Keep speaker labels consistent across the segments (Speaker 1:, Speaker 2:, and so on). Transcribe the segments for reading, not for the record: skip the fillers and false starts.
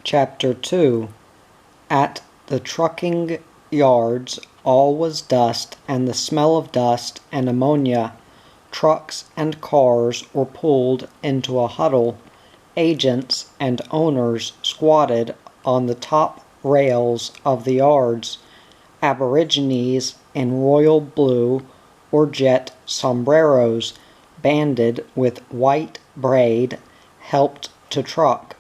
Speaker 1: Chapter 2. At the trucking yards all was dust and the smell of dust and ammonia. Trucks and cars were pulled into a huddle. Agents and owners squatted on the top rails of the yards. Aborigines in royal blue or jet sombreros, banded with white braid, helped to truck.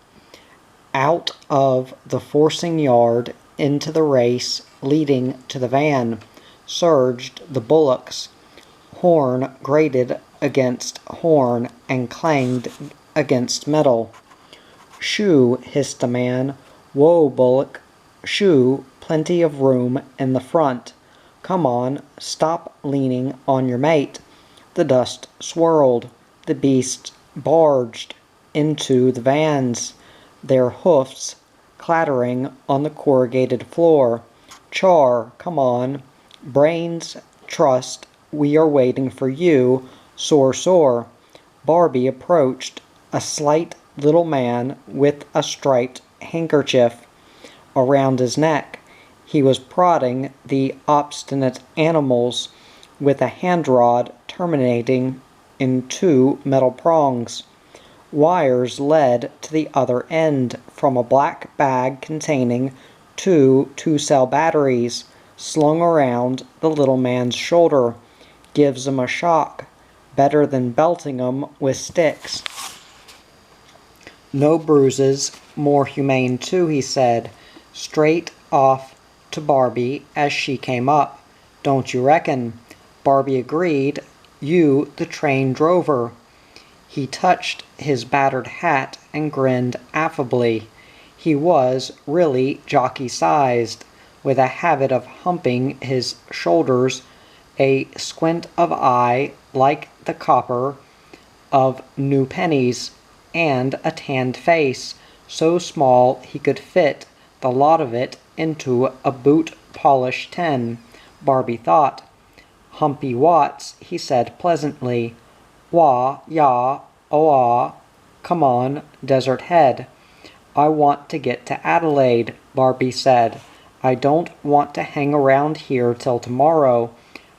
Speaker 1: Out of the forcing yard into the race leading to the van surged the bullocks. Horn grated against horn and clanged against metal. "Shoo!" hissed a man. "Whoa, bullock! Shoo! Plenty of room in the front. Come on, stop leaning on your mate." The dust swirled. The beasts barged into the vans, their hoofs clattering on the corrugated floor. "Char, come on. Brains, trust, we are waiting for you. Soar." Barbie approached, a slight little man with a striped handkerchief around his neck. He was prodding the obstinate animals with a hand rod terminating in two metal prongs. Wires led to the other end from a black bag containing two 2-cell batteries slung around the little man's shoulder. "Gives 'em a shock. Better than belting 'em with sticks." "No bruises, more humane too," he said, straight off to Barbie as she came up. "Don't you reckon?" Barbie agreed. "You the train drover." He touched his battered hat and grinned affably. He was really jockey-sized, with a habit of humping his shoulders, a squint of eye like the copper of new pennies, and a tanned face so small he could fit the lot of it into a boot-polish tin, Barbie thought. "Humpy Watts," he said pleasantly. "Wah, yah, oh-ah. Come on, Desert Head." "I want to get to Adelaide," Barbie said. "I don't want to hang around here till tomorrow.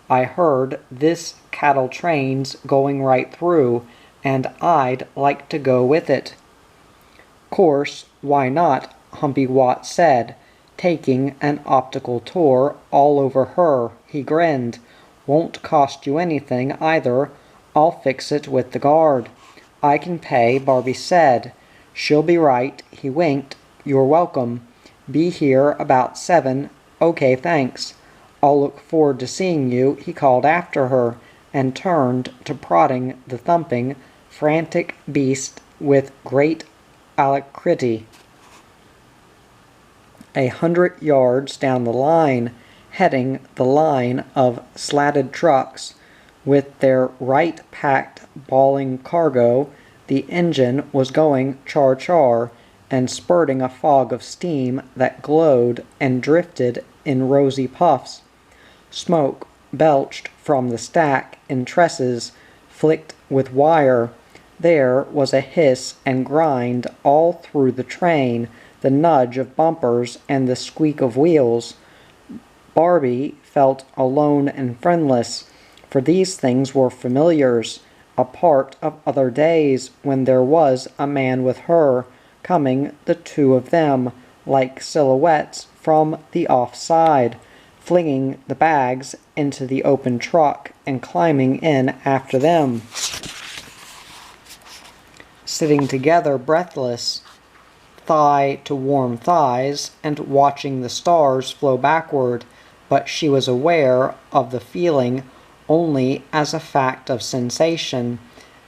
Speaker 1: I heard this cattle train's going right through, and I'd like to go with it." "Course, why not?" Humpy Watts said, taking an optical tour all over her. He grinned. "Won't cost you anything, either. I'll fix it with the guard." "I can pay," Barbie said. "She'll be right." He winked. "You're welcome. Be here about 7. Okay, thanks. I'll look forward to seeing you," he called after her, and turned to prodding the thumping, frantic beast with great alacrity. 100 yards down the line, heading the line of slatted trucks, with their right-packed bawling cargo, the engine was going char-char and spurting a fog of steam that glowed and drifted in rosy puffs. Smoke belched from the stack in trusses flicked with wire. There was a hiss and grind all through the train, the nudge of bumpers and the squeak of wheels. Barbie felt alone and friendless, for these things were familiars, a part of other days when there was a man with her, coming the two of them, like silhouettes from the off-side, flinging the bags into the open truck and climbing in after them. Sitting together breathless, thigh to warm thighs, and watching the stars flow backward, but she was aware of the feeling only as a fact of sensation,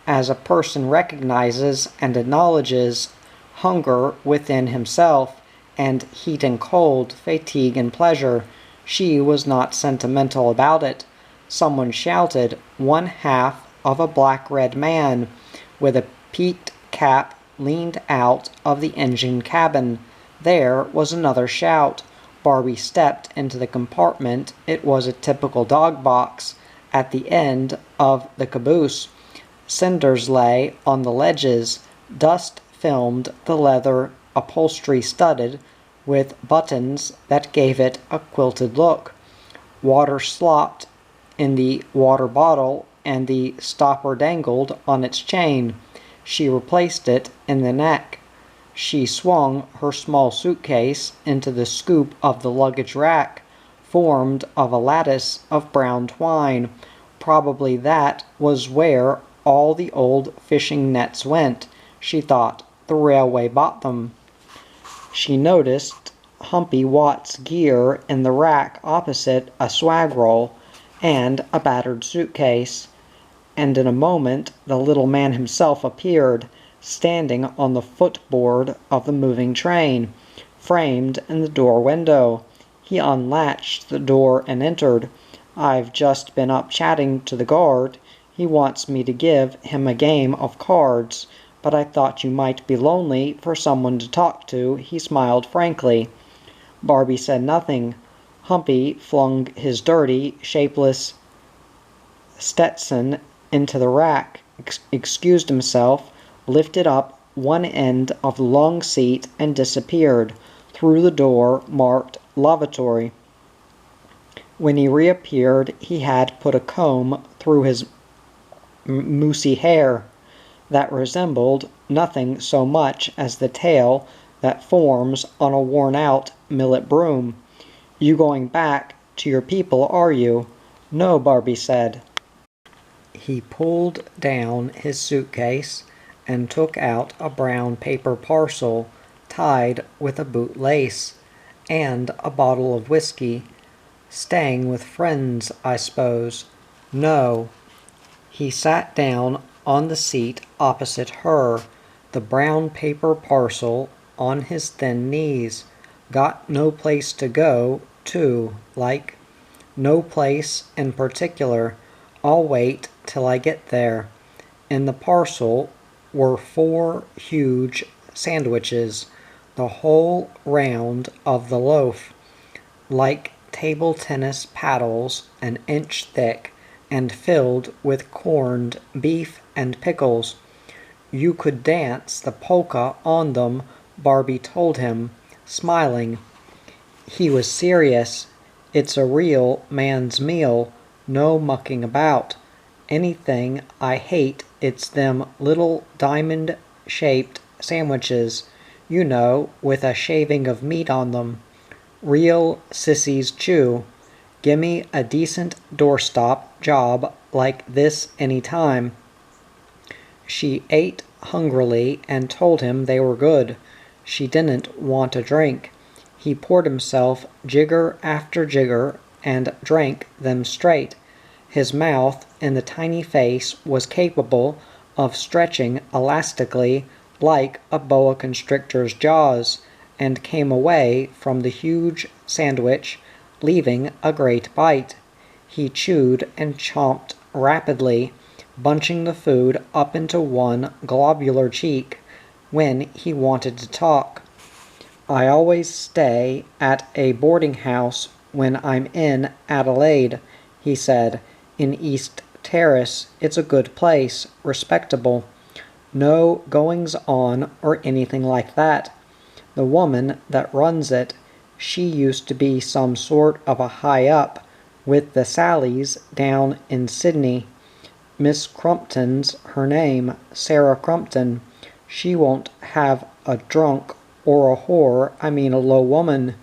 Speaker 1: as a person recognizes and acknowledges hunger within himself, and heat and cold, fatigue and pleasure. She was not sentimental about it. Someone shouted. One half of a black-red man with a peaked cap leaned out of the engine cabin. There was another shout. Barbie stepped into the compartment. It was a typical dog box at the end of the caboose. Cinders lay on the ledges. Dust filmed the leather upholstery studded, with buttons that gave it a quilted look. Water slopped in the water bottle, and the stopper dangled on its chain. She replaced it in the neck. She swung her small suitcase into the scoop of the luggage rack, formed of a lattice of brown twine. Probably that was where all the old fishing nets went, she thought. The railway bought them. She noticed Humpy Watt's gear in the rack opposite a swag roll and a battered suitcase, and in a moment the little man himself appeared, standing on the footboard of the moving train, framed in the door window. He unlatched the door and entered. "I've just been up chatting to the guard. He wants me to give him a game of cards, but I thought you might be lonely for someone to talk to," he smiled frankly. Barbie said nothing. Humpy flung his dirty, shapeless Stetson into the rack, excused himself, lifted up one end of the long seat, and disappeared through the door marked lavatory. When he reappeared, he had put a comb through his mousy hair that resembled nothing so much as the tail that forms on a worn-out millet broom. "You going back to your people, are you?" "No," Barbie said. He pulled down his suitcase and took out a brown paper parcel tied with a bootlace, and a bottle of whiskey. "Staying with friends, I suppose?" "No." He sat down on the seat opposite her, the brown paper parcel on his thin knees. "Got no place to go to, like?" "No place in particular. I'll wait till I get there." In the parcel were 4 huge sandwiches, the whole round of the loaf, like table tennis paddles, an inch thick, and filled with corned beef and pickles. "You could dance the polka on them," Barbie told him, smiling. He was serious. "It's a real man's meal, no mucking about. Anything I hate, it's them little diamond-shaped sandwiches, you know, with a shaving of meat on them. Real sissies chew. Gimme a decent doorstop job like this any time." She ate hungrily and told him they were good. She didn't want a drink. He poured himself jigger after jigger and drank them straight. His mouth in the tiny face was capable of stretching elastically like a boa constrictor's jaws, and came away from the huge sandwich, leaving a great bite. He chewed and chomped rapidly, bunching the food up into one globular cheek when he wanted to talk. "I always stay at a boarding house when I'm in Adelaide," he said. "In East Terrace. It's a good place, respectable. No goings-on or anything like that. The woman that runs it, she used to be some sort of a high-up with the Sallies down in Sydney. Miss Crumpton's her name, Sarah Crumpton. She won't have a drunk or a whore, I mean a low woman,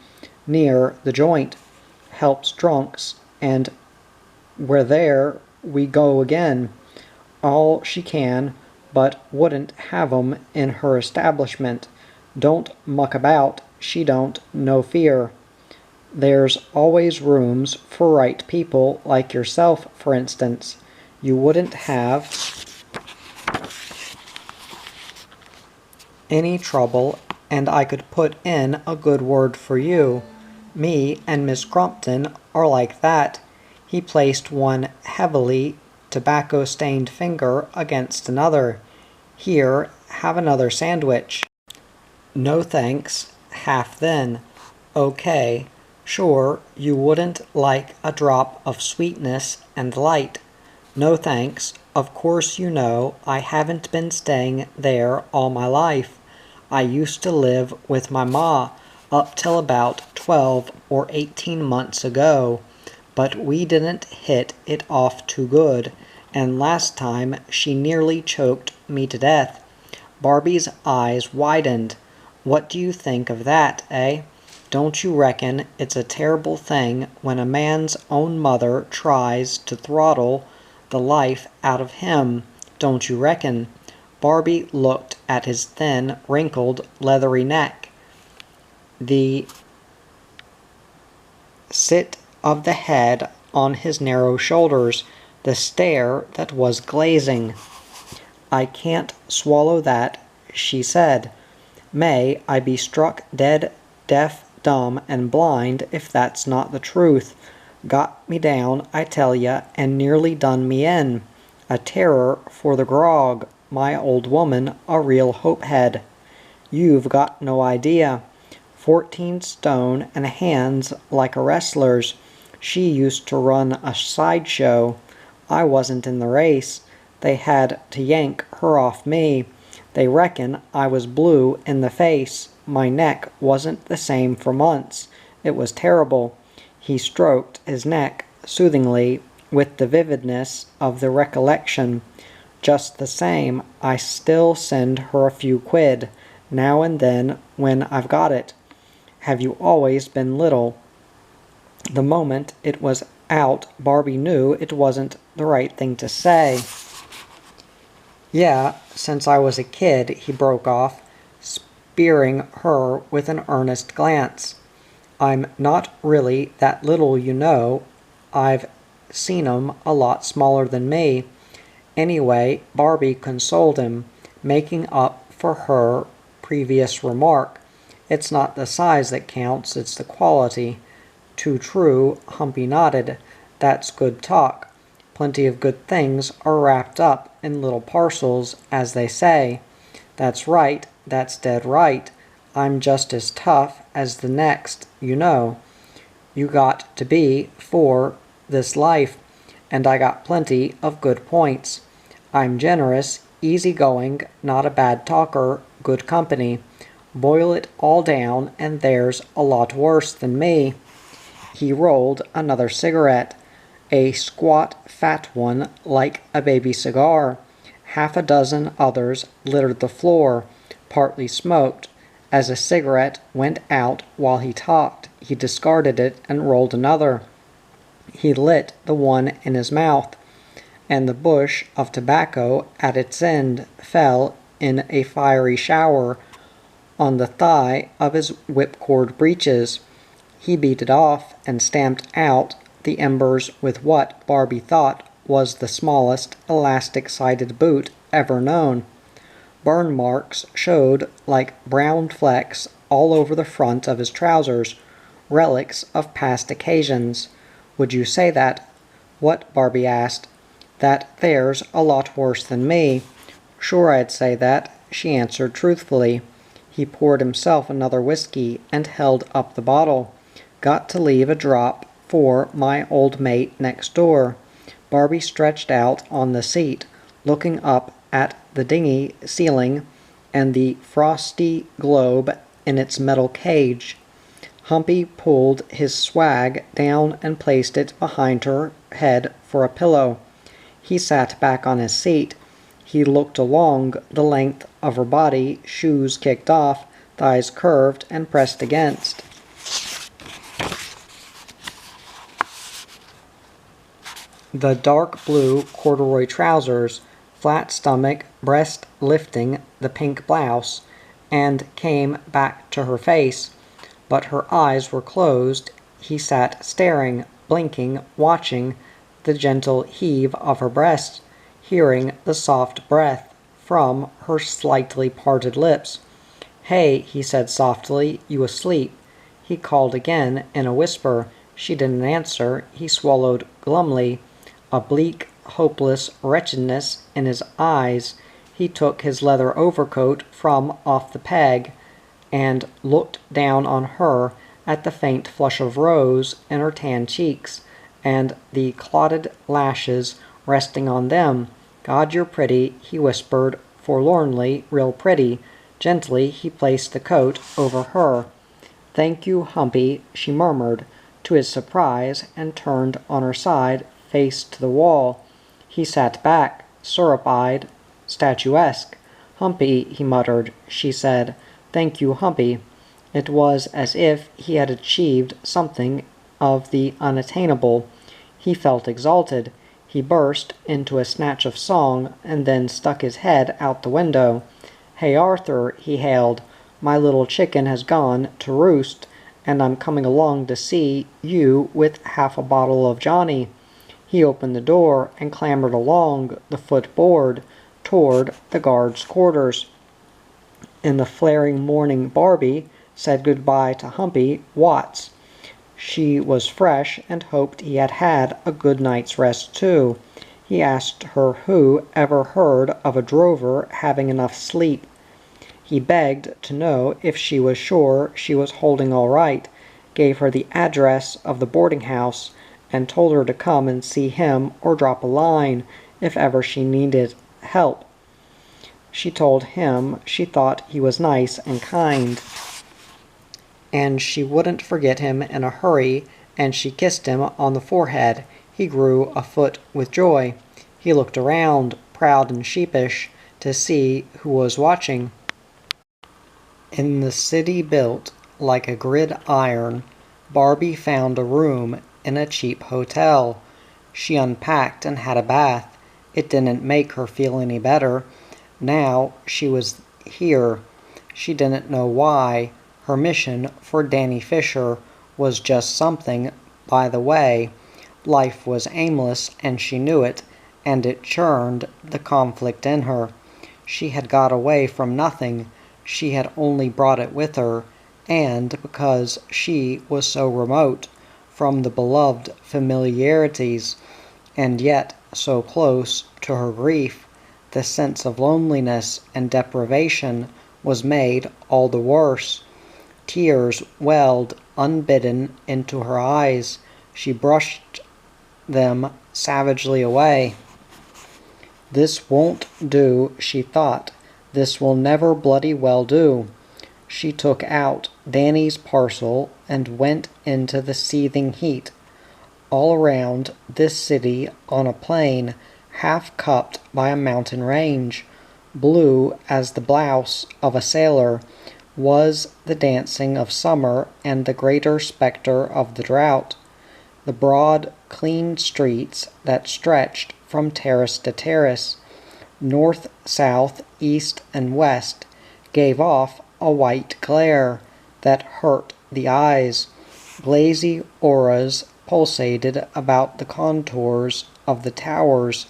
Speaker 1: near the joint. Helps drunks, and we're there we go again. All she can, but wouldn't have 'em in her establishment. Don't muck about, she don't, no fear. There's always rooms for right people like yourself, for instance. You wouldn't have any trouble, and I could put in a good word for you. Me and Miss Crumpton are like that." He placed one heavily tobacco-stained finger against another. "Here, have another sandwich." "No thanks, half then." "Okay. Sure, you wouldn't like a drop of sweetness and light." "No thanks. Of course you know I haven't been staying there all my life. I used to live with my ma up till about 12 or 18 months ago, but we didn't hit it off too good, and last time she nearly choked me to death." Barbie's eyes widened. "What do you think of that, eh? Don't you reckon it's a terrible thing when a man's own mother tries to throttle the life out of him, don't you reckon?" Barbie looked at his thin, wrinkled, leathery neck, the sit of the head on his narrow shoulders, the stare that was glazing. "I can't swallow that," she said. "May I be struck dead, deaf, dumb, and blind if that's not the truth. Got me down, I tell ya, and nearly done me in. A terror for the grog, my old woman, a real hope-head. You've got no idea. 14 stone and hands like a wrestler's. She used to run a sideshow. I wasn't in the race. They had to yank her off me. They reckon I was blue in the face. My neck wasn't the same for months. It was terrible." He stroked his neck soothingly with the vividness of the recollection. "Just the same, I still send her a few quid, now and then, when I've got it." "Have you always been little?" The moment it was out, Barbie knew it wasn't the right thing to say. "Yeah, since I was a kid," he broke off, spearing her with an earnest glance. "I'm not really that little, you know. I've seen 'em a lot smaller than me." Anyway, Barbie consoled him, making up for her previous remark. "It's not the size that counts, it's the quality." "Too true," Humpy nodded. "That's good talk. Plenty of good things are wrapped up in little parcels, as they say." "That's right, that's dead right. I'm just as tough as the next, you know. You got to be for this life, and I got plenty of good points. I'm generous, easy-going, not a bad talker, good company. Boil it all down, and there's a lot worse than me." He rolled another cigarette, a squat, fat one like a baby cigar. Half a dozen others littered the floor, partly smoked. As a cigarette went out while he talked, he discarded it and rolled another. He lit the one in his mouth, and the bush of tobacco at its end fell in a fiery shower on the thigh of his whipcord breeches. He beat it off and stamped out the embers with what Barbie thought was the smallest elastic-sided boot ever known. Burn marks showed like brown flecks all over the front of his trousers, relics of past occasions. "Would you say that?" "What?" Barbie asked. "That there's a lot worse than me." "Sure I'd say that," she answered truthfully. He poured himself another whiskey and held up the bottle. "Got to leave a drop for my old mate next door." Barbie stretched out on the seat, looking up at the dingy ceiling and the frosty globe in its metal cage. Humpy pulled his swag down and placed it behind her head for a pillow. He sat back on his seat. He looked along the length of her body, shoes kicked off, thighs curved and pressed against. The dark blue corduroy trousers, flat stomach, breast lifting the pink blouse, and came back to her face. But her eyes were closed. He sat staring, blinking, watching the gentle heave of her breast, hearing the soft breath from her slightly parted lips. "Hey," he said softly, "you asleep?" He called again in a whisper. She didn't answer. He swallowed glumly, a bleak, hopeless wretchedness in his eyes. He took his leather overcoat from off the peg and looked down on her at the faint flush of rose in her tan cheeks and the clotted lashes resting on them. "God, you're pretty," he whispered forlornly, "real pretty. Gently he placed the coat over her. "Thank you, Humpy," she murmured, to his surprise, and turned on her side, face to the wall. He sat back, syrup-eyed, statuesque. "Humpy," he muttered. She said, "Thank you, Humpy." It was as if he had achieved something of the unattainable. He felt exalted. He burst into a snatch of song, and then stuck his head out the window. "Hey, Arthur," he hailed, "my little chicken has gone to roost, and I'm coming along to see you with half a bottle of Johnny." He opened the door and clambered along the footboard toward the guards' quarters. In the flaring morning Barbie said good-bye to Humpy Watts. She was fresh and hoped he had had a good night's rest too. He asked her who ever heard of a drover having enough sleep. He begged to know if she was sure she was holding all right, gave her the address of the boarding-house, and told her to come and see him or drop a line if ever she needed help. She told him she thought he was nice and kind, and she wouldn't forget him in a hurry, and she kissed him on the forehead. He grew a foot with joy. He looked around, proud and sheepish, to see who was watching. In the city built like a gridiron, Barbie found a room in a cheap hotel. She unpacked and had a bath. It didn't make her feel any better. Now she was here. She didn't know why. Her mission for Danny Fisher was just something by the way. Life was aimless, and she knew it, and it churned the conflict in her. She had got away from nothing. She had only brought it with her, and because she was so remote from the beloved familiarities, and yet so close to her grief, the sense of loneliness and deprivation was made all the worse. Tears welled unbidden into her eyes. She brushed them savagely away. "This won't do," she thought. "This will never bloody well do." She took out Danny's parcel and went into the seething heat. All around this city, on a plain half-cupped by a mountain range, blue as the blouse of a sailor, was the dancing of summer and the greater spectre of the drought. The broad, clean streets that stretched from terrace to terrace, north, south, east, and west, gave off a white glare that hurt the eyes. Glazy auras pulsated about the contours of the towers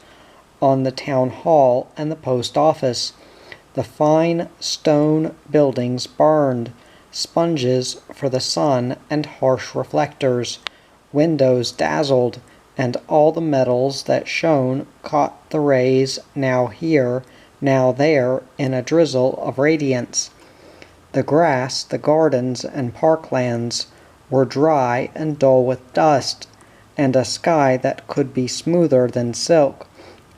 Speaker 1: on the town hall and the post office. The fine stone buildings burned, sponges for the sun and harsh reflectors. Windows dazzled, and all the metals that shone caught the rays now here, now there, in a drizzle of radiance. The grass, the gardens and parklands were dry and dull with dust, and a sky that could be smoother than silk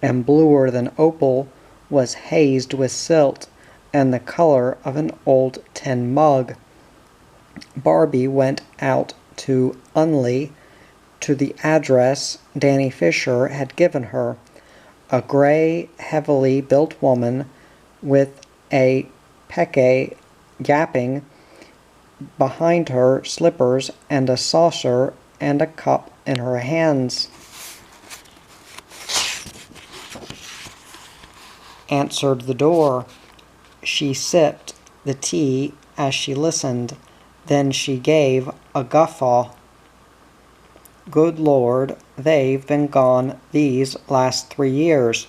Speaker 1: and bluer than opal was hazed with silt and the color of an old tin mug. Barbie went out to Unley, to the address Danny Fisher had given her. A gray, heavily built woman with a peke yapping behind her, slippers and a saucer and a cup in her hands, answered the door. She sipped the tea as she listened. Then she gave a guffaw. "Good Lord, they've been gone these last 3 years.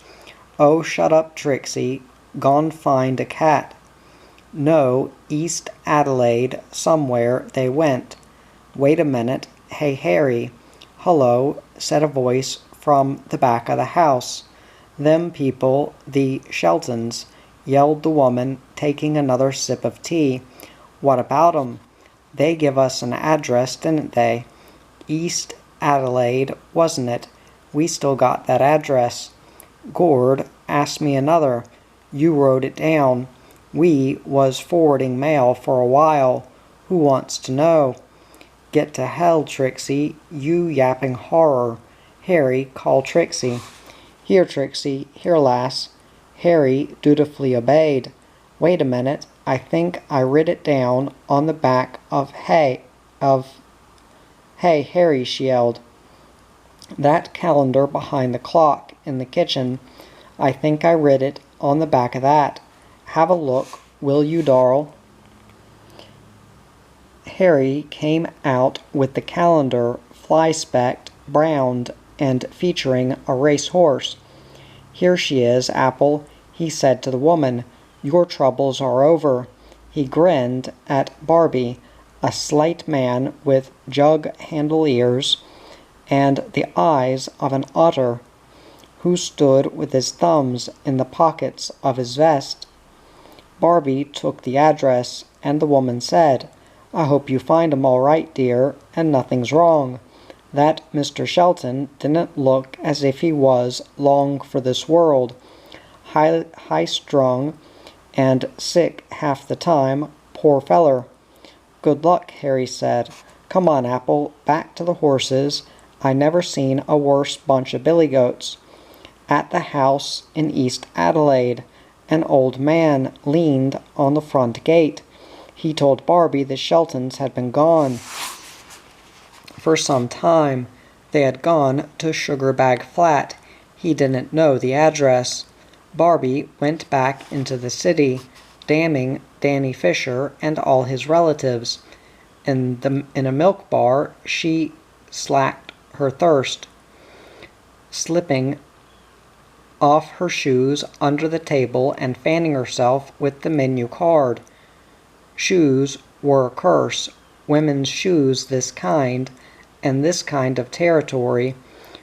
Speaker 1: Oh, shut up, Trixie. Gone find a cat. No, East Adelaide somewhere they went. Wait a minute. Hey, Harry." "Hullo," said a voice from the back of the house. "Them people, the Sheltons," yelled the woman, taking another sip of tea. "What about 'em? They give us an address, didn't they? East Adelaide, wasn't it? We still got that address. Gord asked me another. You wrote it down. We was forwarding mail for a while. Who wants to know? Get to hell, Trixie, you yapping horror. Harry, call Trixie. Here, Trixie, here, lass. Harry dutifully obeyed. Wait a minute, I think I writ it down on the back of Hey, Harry, she yelled. That calendar behind the clock in the kitchen, I think I writ it on the back of that. Have a look, will you, Darl? Harry came out with the calendar, fly-specked, browned, and featuring a race-horse. Here she is, Apple, he said to the woman. Your troubles are over. He grinned at Barbie, a slight man with jug-handle ears and the eyes of an otter, who stood with his thumbs in the pockets of his vest. Barbie took the address, and the woman said, I hope you find 'em all right, dear, and nothing's wrong. That Mr. Shelton didn't look as if he was long for this world, high-strung and sick half the time, poor feller. Good luck, Harry said. Come on, Apple, back to the horses. I never seen a worse bunch of billy goats. At the house in East Adelaide, an old man leaned on the front gate. He told Barbie the Sheltons had been gone for some time. They had gone to Sugarbag Flat. He didn't know the address. Barbie went back into the city, damning Danny Fisher and all his relatives. In a milk bar, she slacked her thirst, slipping off her shoes under the table and fanning herself with the menu card. Shoes were a curse. Women's shoes this kind, and this kind of territory,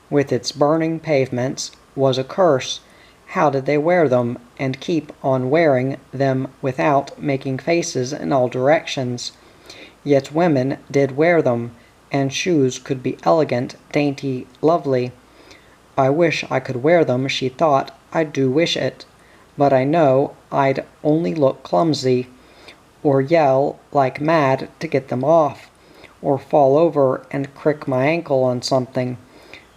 Speaker 1: with its burning pavements, was a curse. How did they wear them, and keep on wearing them without making faces in all directions? Yet women did wear them, and shoes could be elegant, dainty, lovely. I wish I could wear them, she thought. I do wish it. But I know I'd only look clumsy, or yell like mad to get them off, or fall over and crick my ankle on something.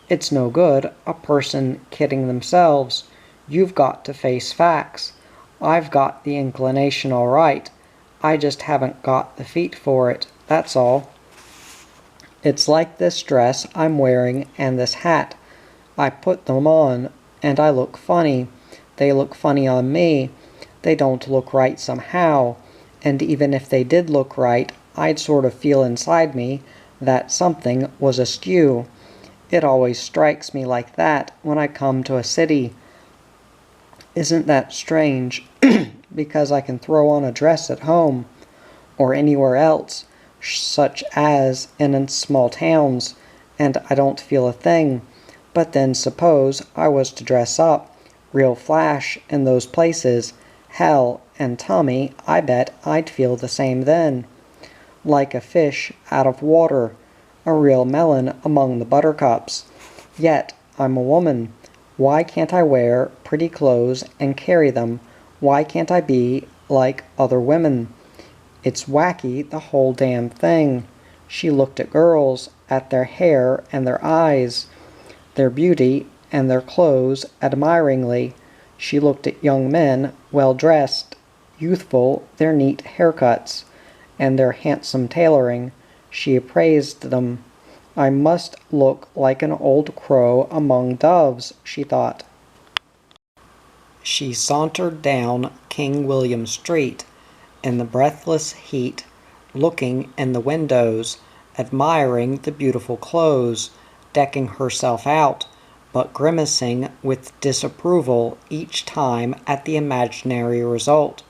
Speaker 1: It's no good, a person kidding themselves. You've got to face facts. I've got the inclination all right. I just haven't got the feet for it, that's all. It's like this dress I'm wearing and this hat. I put them on, and I look funny. They look funny on me. They don't look right somehow. And even if they did look right, I'd sort of feel inside me that something was askew. It always strikes me like that when I come to a city. Isn't that strange? Because I can throw on a dress at home, or anywhere else, such as in small towns, and I don't feel a thing. But then suppose I was to dress up, real flash, in those places, hell and Tommy, I bet I'd feel the same then. Like a fish out of water, a real melon among the buttercups. Yet I'm a woman. Why can't I wear pretty clothes and carry them? Why can't I be like other women? It's wacky, the whole damn thing. She looked at girls, at their hair and their eyes, their beauty and their clothes admiringly. She looked at young men, well-dressed, youthful, their neat haircuts, and their handsome tailoring. She appraised them. I must look like an old crow among doves, she thought. She sauntered down King William Street in the breathless heat, looking in the windows, admiring the beautiful clothes, decking herself out, but grimacing with disapproval each time at the imaginary result.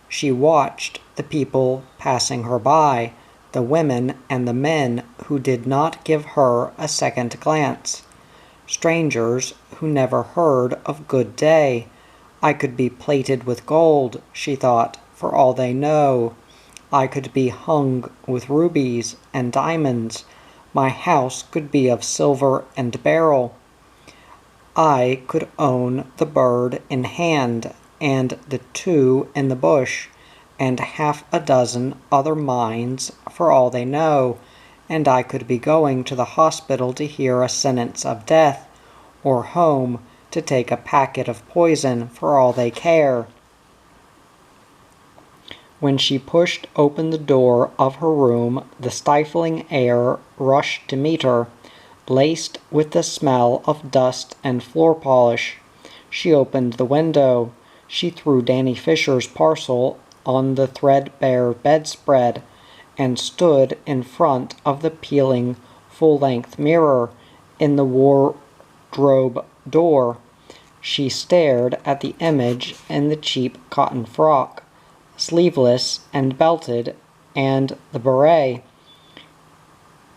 Speaker 1: She watched the people passing her by, the women and the men who did not give her a second glance. Strangers who never heard of good day. I could be plated with gold, she thought, for all they know. I could be hung with rubies and diamonds. My house could be of silver and beryl. I could own the bird in hand, and the 2 in the bush, and half a dozen other mines for all they know, and I could be going to the hospital to hear a sentence of death, or home to take a packet of poison for all they care. When she pushed open the door of her room, the stifling air rushed to meet her, laced with the smell of dust and floor polish. She opened the window. She threw Danny Fisher's parcel on the threadbare bedspread and stood in front of the peeling full-length mirror in the wardrobe door. She stared at the image in the cheap cotton frock, sleeveless and belted, and the beret.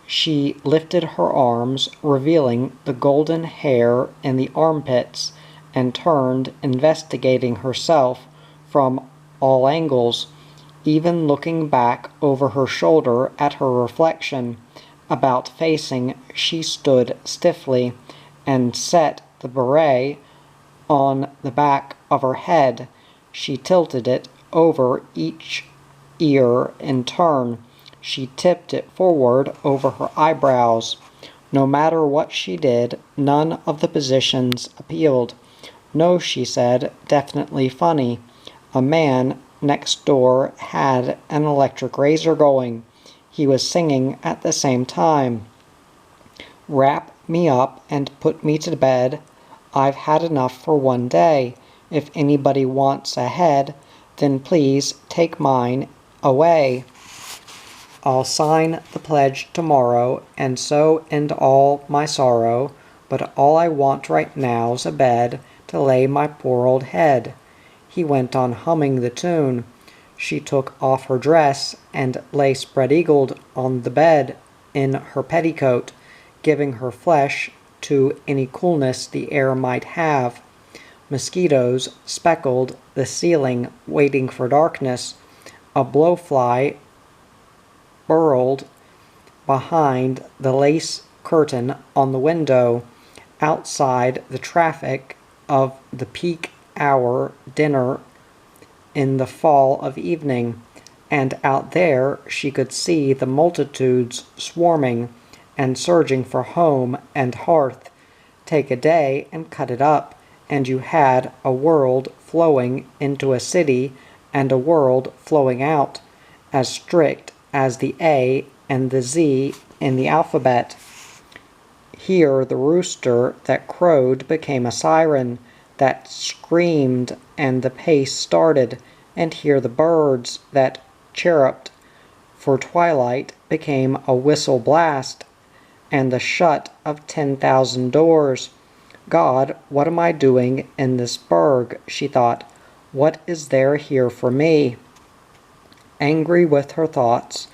Speaker 1: She lifted her arms, revealing the golden hair in the armpits, and turned, investigating herself from all angles, even looking back over her shoulder at her reflection. About facing, she stood stiffly and set the beret on the back of her head. She tilted it over each ear in turn. She tipped it forward over her eyebrows. No matter what she did, none of the positions appealed. No, she said, definitely funny. A man next door had an electric razor going. He was singing at the same time. Wrap me up and put me to bed. I've had enough for one day. If anybody wants a head, then please take mine away. I'll sign the pledge tomorrow, and so end all my sorrow, but all I want right now's a bed to lay my poor old head. He went on humming the tune. She took off her dress and lay spread-eagled on the bed in her petticoat, giving her flesh to any coolness the air might have. Mosquitoes speckled the ceiling, waiting for darkness. A blowfly burrowed behind the lace curtain on the window. Outside, the traffic of the peak hour dinner in the fall of evening, and out there she could see the multitudes swarming and surging for home and hearth. Take a day and cut it up, and you had a world flowing into a city and a world flowing out, as strict as the A and the Z in the alphabet. Here the rooster that crowed became a siren that screamed, and the pace started, and here the birds that chirruped for twilight became a whistle blast, and the shut of 10,000 doors. God, what am I doing in this burg? She thought. What is there here for me? Angry with her thoughts,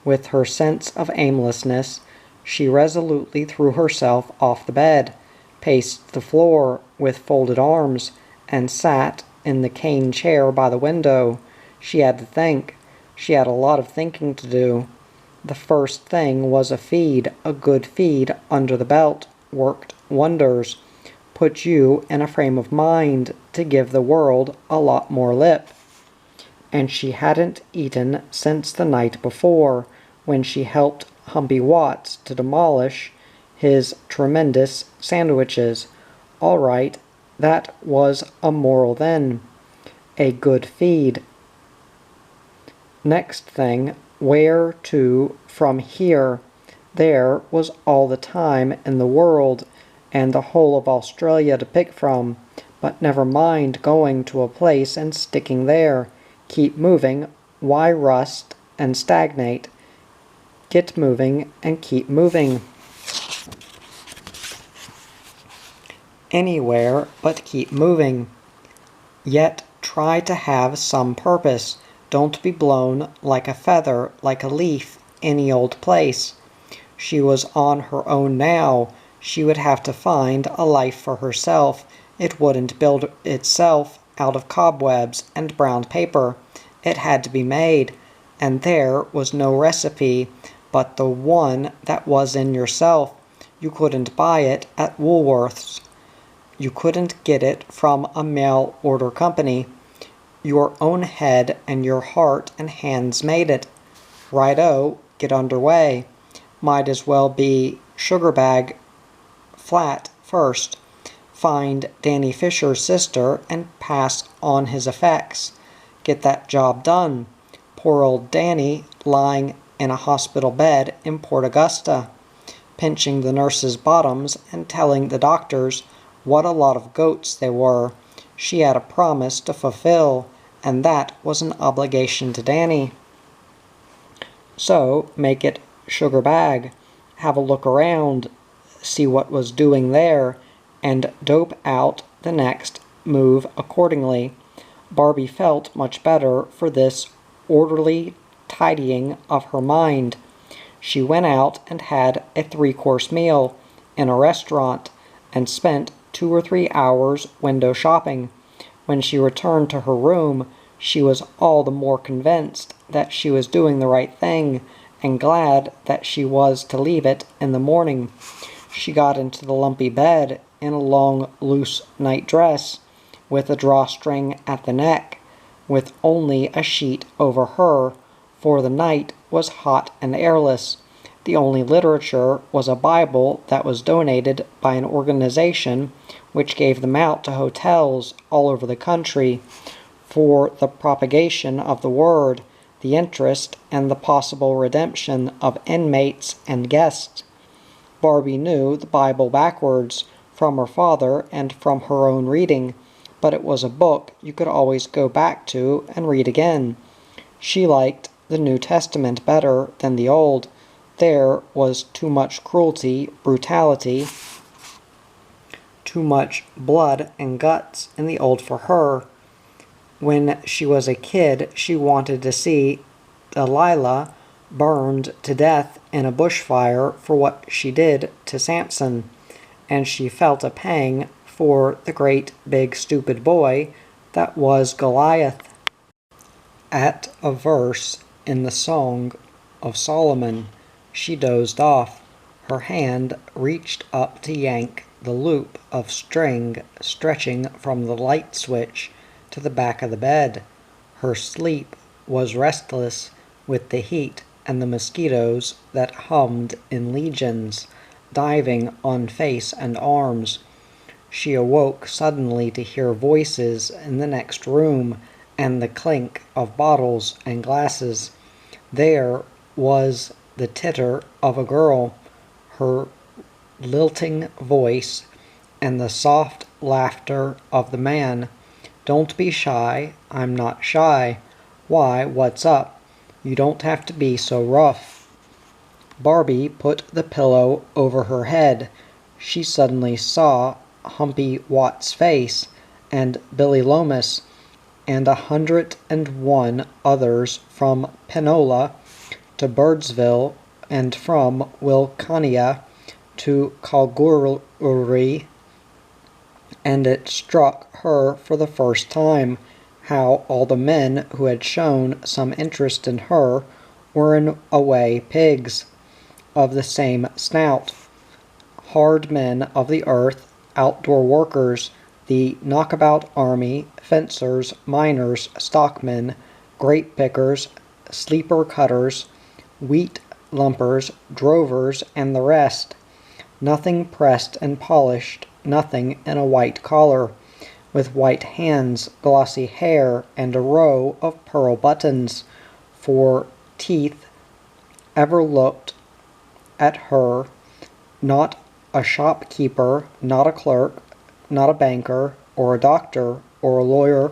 Speaker 1: with her sense of aimlessness, she resolutely threw herself off the bed, paced the floor with folded arms, and sat in the cane chair by the window. She had to think. She had a lot of thinking to do. The first thing was a feed. A good feed under the belt worked wonders. Put you in a frame of mind to give the world a lot more lip. And she hadn't eaten since the night before, when she helped Humpy Watts to demolish his tremendous sandwiches. All right, that was a moral then. A good feed. Next thing, where to from here? There was all the time in the world, and the whole of Australia to pick from, but never mind going to a place and sticking there. Keep moving. Why rust and stagnate? Get moving and keep moving. Anywhere but keep moving. Yet try to have some purpose. Don't be blown like a feather, like a leaf, any old place. She was on her own now. She would have to find a life for herself. It wouldn't build itself out of cobwebs and brown paper. It had to be made, and there was no recipe but the one that was in yourself. You couldn't buy it at Woolworth's. You couldn't get it from a mail-order company. Your own head and your heart and hands made it. Righto, get underway. Might as well be sugar bag flat first. Find Danny Fisher's sister and pass on his effects. Get that job done. Poor old Danny lying in a hospital bed in Port Augusta, pinching the nurses' bottoms and telling the doctors what a lot of goats they were. She had a promise to fulfill, and that was an obligation to Danny. So make it sugar bag. Have a look around, see what was doing there, and dope out the next move accordingly. Barbie felt much better for this orderly tidying of her mind. She went out and had a 3-course meal in a restaurant and spent 2 or 3 hours window shopping. When she returned to her room, she was all the more convinced that she was doing the right thing and glad that she was to leave it in the morning. She got into the lumpy bed in a long, loose night dress with a drawstring at the neck, with only a sheet over her, for the night was hot and airless. The only literature was a Bible that was donated by an organization which gave them out to hotels all over the country for the propagation of the word, the interest, and the possible redemption of inmates and guests. Barbie knew the Bible backwards from her father and from her own reading, but it was a book you could always go back to and read again. She liked the New Testament better than the Old. There was too much cruelty, brutality, too much blood and guts in the Old for her. When she was a kid, she wanted to see Delilah burned to death in a bushfire for what she did to Samson, and she felt a pang for the great big stupid boy that was Goliath. At a verse in the Song of Solomon, she dozed off. Her hand reached up to yank the loop of string stretching from the light switch to the back of the bed. Her sleep was restless with the heat and the mosquitoes that hummed in legions, diving on face and arms. She awoke suddenly to hear voices in the next room and the clink of bottles and glasses. There was the titter of a girl, her lilting voice, and the soft laughter of the man. "Don't be shy. I'm not shy. Why, what's up? You don't have to be so rough." Barbie put the pillow over her head. She suddenly saw Humpy Watt's face, and Billy Lomas, and 101 others from Penola to Birdsville, and from Wilcannia to Kalgoorlie, and it struck her for the first time how all the men who had shown some interest in her were in a way pigs, of the same snout, hard men of the earth, outdoor workers, the knockabout army, fencers, miners, stockmen, grape pickers, sleeper cutters, wheat lumpers, drovers, and the rest. Nothing pressed and polished, nothing in a white collar, with white hands, glossy hair, and a row of pearl buttons for teeth, ever looked at her. Not a shopkeeper, not a clerk, not a banker, or a doctor, or a lawyer,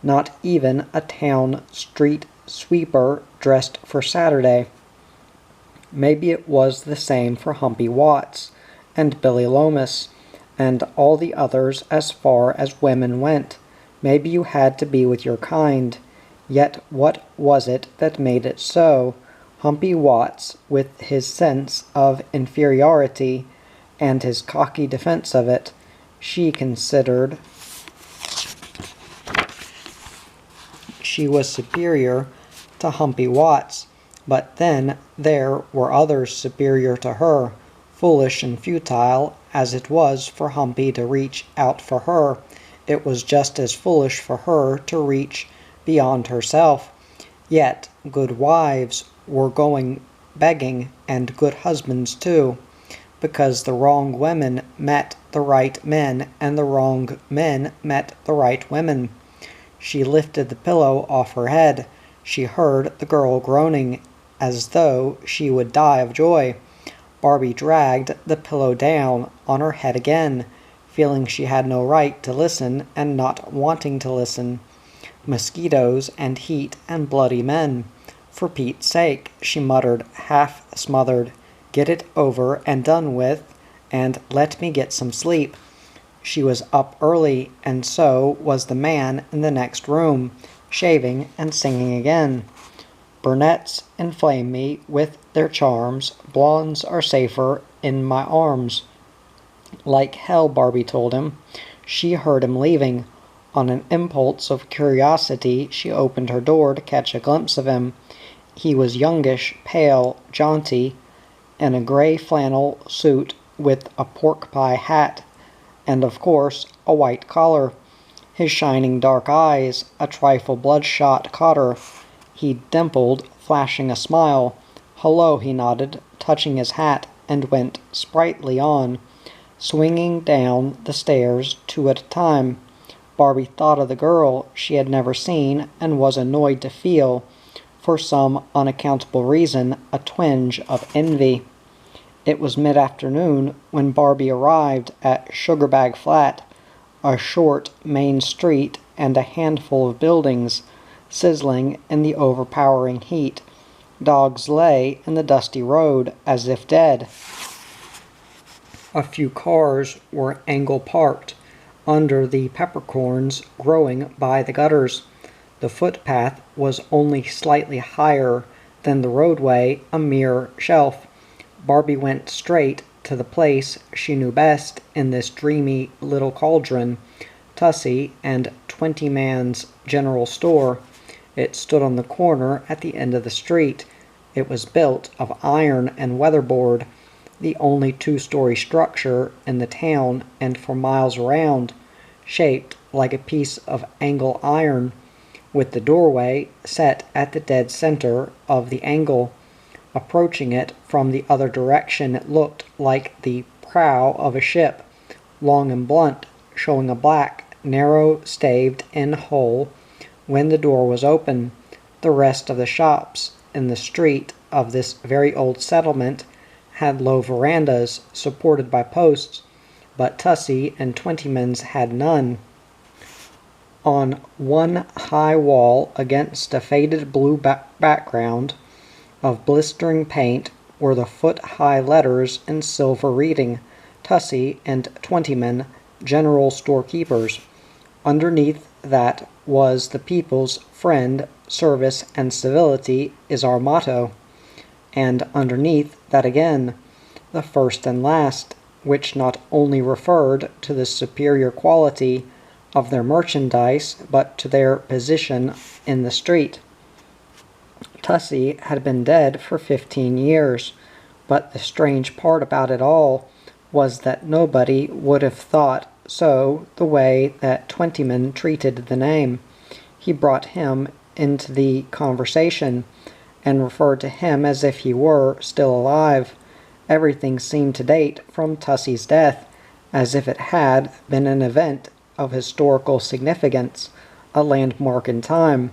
Speaker 1: not even a town street sweeper dressed for Saturday. Maybe it was the same for Humpy Watts, and Billy Lomas, and all the others as far as women went. Maybe you had to be with your kind. Yet what was it that made it so? Humpy Watts, with his sense of inferiority, and his cocky defense of it, she considered she was superior to Humpy Watts, but then there were others superior to her, foolish and futile as it was for Humpy to reach out for her. it was just as foolish for her to reach beyond herself. Yet good wives were going begging, and good husbands too, because the wrong women met the right men, and the wrong men met the right women. She lifted the pillow off her head. She heard the girl groaning as though she would die of joy. Barbie dragged the pillow down on her head again, feeling she had no right to listen and not wanting to listen. Mosquitoes and heat and bloody men. For Pete's sake, she muttered, half smothered, get it over and done with, and let me get some sleep. She was up early, and so was the man in the next room, shaving and singing again. Brunettes inflame me with their charms, blondes are safer in my arms. Like hell, Barbie told him. She heard him leaving. On an impulse of curiosity, she opened her door to catch a glimpse of him. He was youngish, pale, jaunty, in a gray flannel suit with a pork-pie hat, and of course a white collar. His shining dark eyes, a trifle bloodshot, caught her. He dimpled, flashing a smile. "Hello," he nodded, touching his hat, and went sprightly on, swinging down the stairs two at a time. Barbie thought of the girl she had never seen and was annoyed to feel, for some unaccountable reason, a twinge of envy. It was mid-afternoon when Barbie arrived at Sugarbag Flat, a short main street and a handful of buildings, sizzling in the overpowering heat. Dogs lay in the dusty road as if dead. A few cars were angle parked under the peppercorns growing by the gutters. The footpath was only slightly higher than the roadway, a mere shelf. Barbie went straight to the place she knew best in this dreamy little cauldron, Tussie and 20-man's general store. It stood on the corner at the end of the street. It was built of iron and weatherboard, the only two-story structure in the town and for miles around, shaped like a piece of angle iron, with the doorway set at the dead center of the angle. Approaching it from the other direction, it looked like the prow of a ship, long and blunt, showing a black, narrow, staved-in hole when the door was open. The rest of the shops in the street of this very old settlement had low verandas supported by posts, but Tussie and Twentyman's had none. On one high wall against a faded blue background of blistering paint were the foot-high letters in silver reading, Tussie and Twentyman, General Storekeepers. Underneath that was "The People's Friend, Service and Civility is our motto," and underneath that again, "The First and Last," which not only referred to the superior quality of their merchandise, but to their position in the street. Tussie had been dead for 15 years, but the strange part about it all was that nobody would have thought so the way that Twentyman treated the name. He brought him into the conversation, and referred to him as if he were still alive. Everything seemed to date from Tussie's death, as if it had been an event of historical significance, a landmark in time.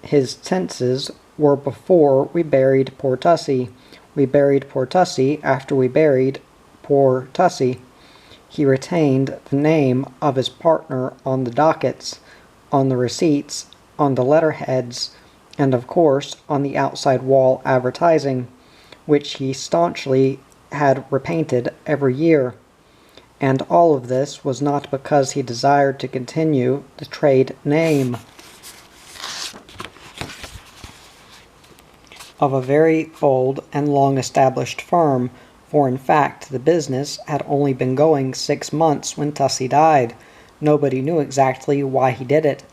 Speaker 1: His tenses were before we buried poor Tussie. We buried poor Tussie after we buried poor Tussie. He retained the name of his partner on the dockets, on the receipts, on the letterheads, and of course on the outside wall advertising, which he staunchly had repainted every year. And all of this was not because he desired to continue the trade name of a very old and long-established firm, for in fact the business had only been going 6 months when Tussie died. Nobody knew exactly why he did it,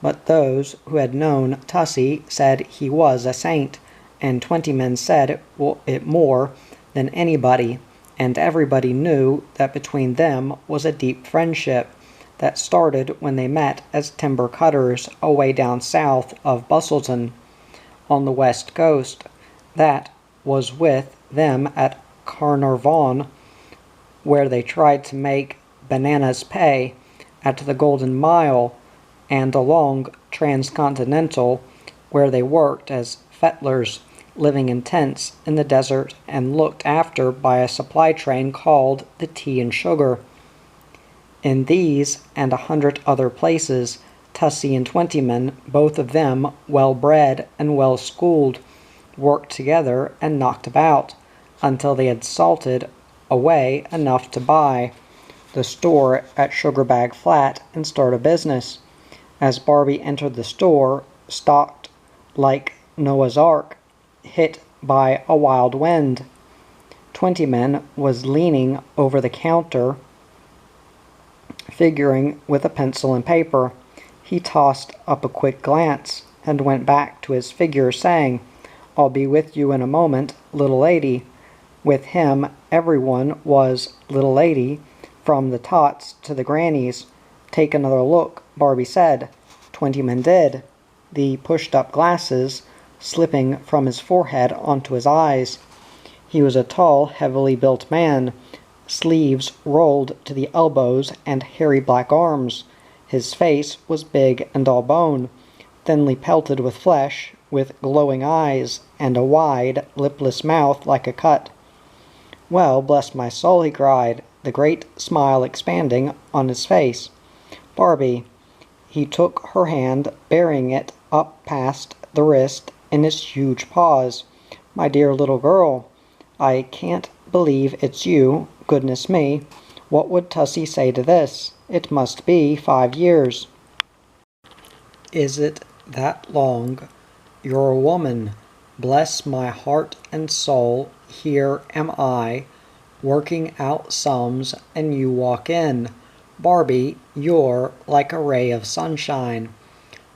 Speaker 1: but those who had known Tussie said he was a saint, and Twentyman said it more than anybody, and everybody knew that between them was a deep friendship. that started when they met as timber cutters away down south of Bustleton on the west coast. That was with them at Carnarvon, where they tried to make bananas pay, at the Golden Mile, and along Transcontinental, where they worked as fettlers, living in tents in the desert and looked after by a supply train called the Tea and Sugar. In these and 100 other places, Tussy and Twentyman, both of them well-bred and well-schooled, worked together and knocked about, until they had salted away enough to buy the store at Sugarbag Flat and start a business. As Barbie entered the store, stocked like Noah's Ark, hit by a wild wind, Twentyman was leaning over the counter, figuring with a pencil and paper. He tossed up a quick glance and went back to his figure, saying, "I'll be with you in a moment, little lady." With him, everyone was little lady, from the tots to the grannies. "Take another look," Barbie said. Twentyman did, the pushed-up glasses slipping from his forehead onto his eyes. He was a tall, heavily built man, sleeves rolled to the elbows and hairy black arms. His face was big and all bone, thinly pelted with flesh, with glowing eyes, and a wide, lipless mouth like a cut. "Well, bless my soul," he cried, the great smile expanding on his face. "Barbie." He took her hand, burying it up past the wrist in his huge paws. "My dear little girl, I can't believe it's you. Goodness me, what would Tussy say to this? It must be 5 years. Is it that long? You're a woman. Bless my heart and soul, here am I, working out sums, and you walk in. Barbie, you're like a ray of sunshine.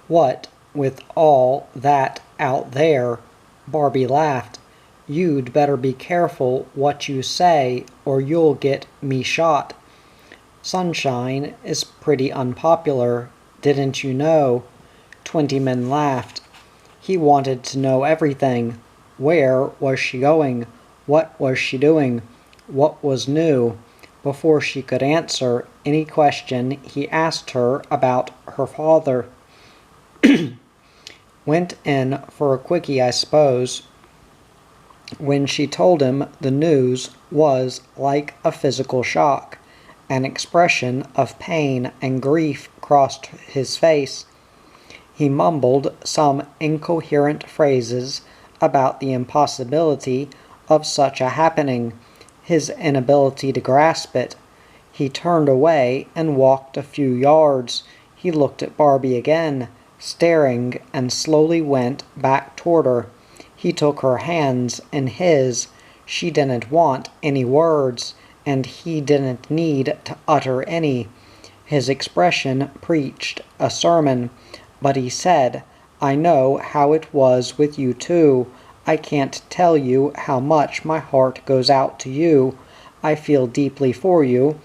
Speaker 1: What with all that out there?" Barbie laughed. "You'd better be careful what you say, or you'll get me shot. Sunshine is pretty unpopular, didn't you know?" Twentyman laughed. He wanted to know everything. Where was she going? What was she doing? What was new? Before she could answer any question he asked her about her father. "Went in for a quickie, I suppose." When she told him the news was like a physical shock. An expression of pain and grief crossed his face. He mumbled some incoherent phrases about the impossibility of such a happening, his inability to grasp it. He turned away and walked a few yards. He looked at Barbie again, staring, and slowly went back toward her. He took her hands in his. She didn't want any words, and he didn't need to utter any. His expression preached a sermon, but he said, "I know how it was with you too. I can't tell you how much my heart goes out to you. I feel deeply for you.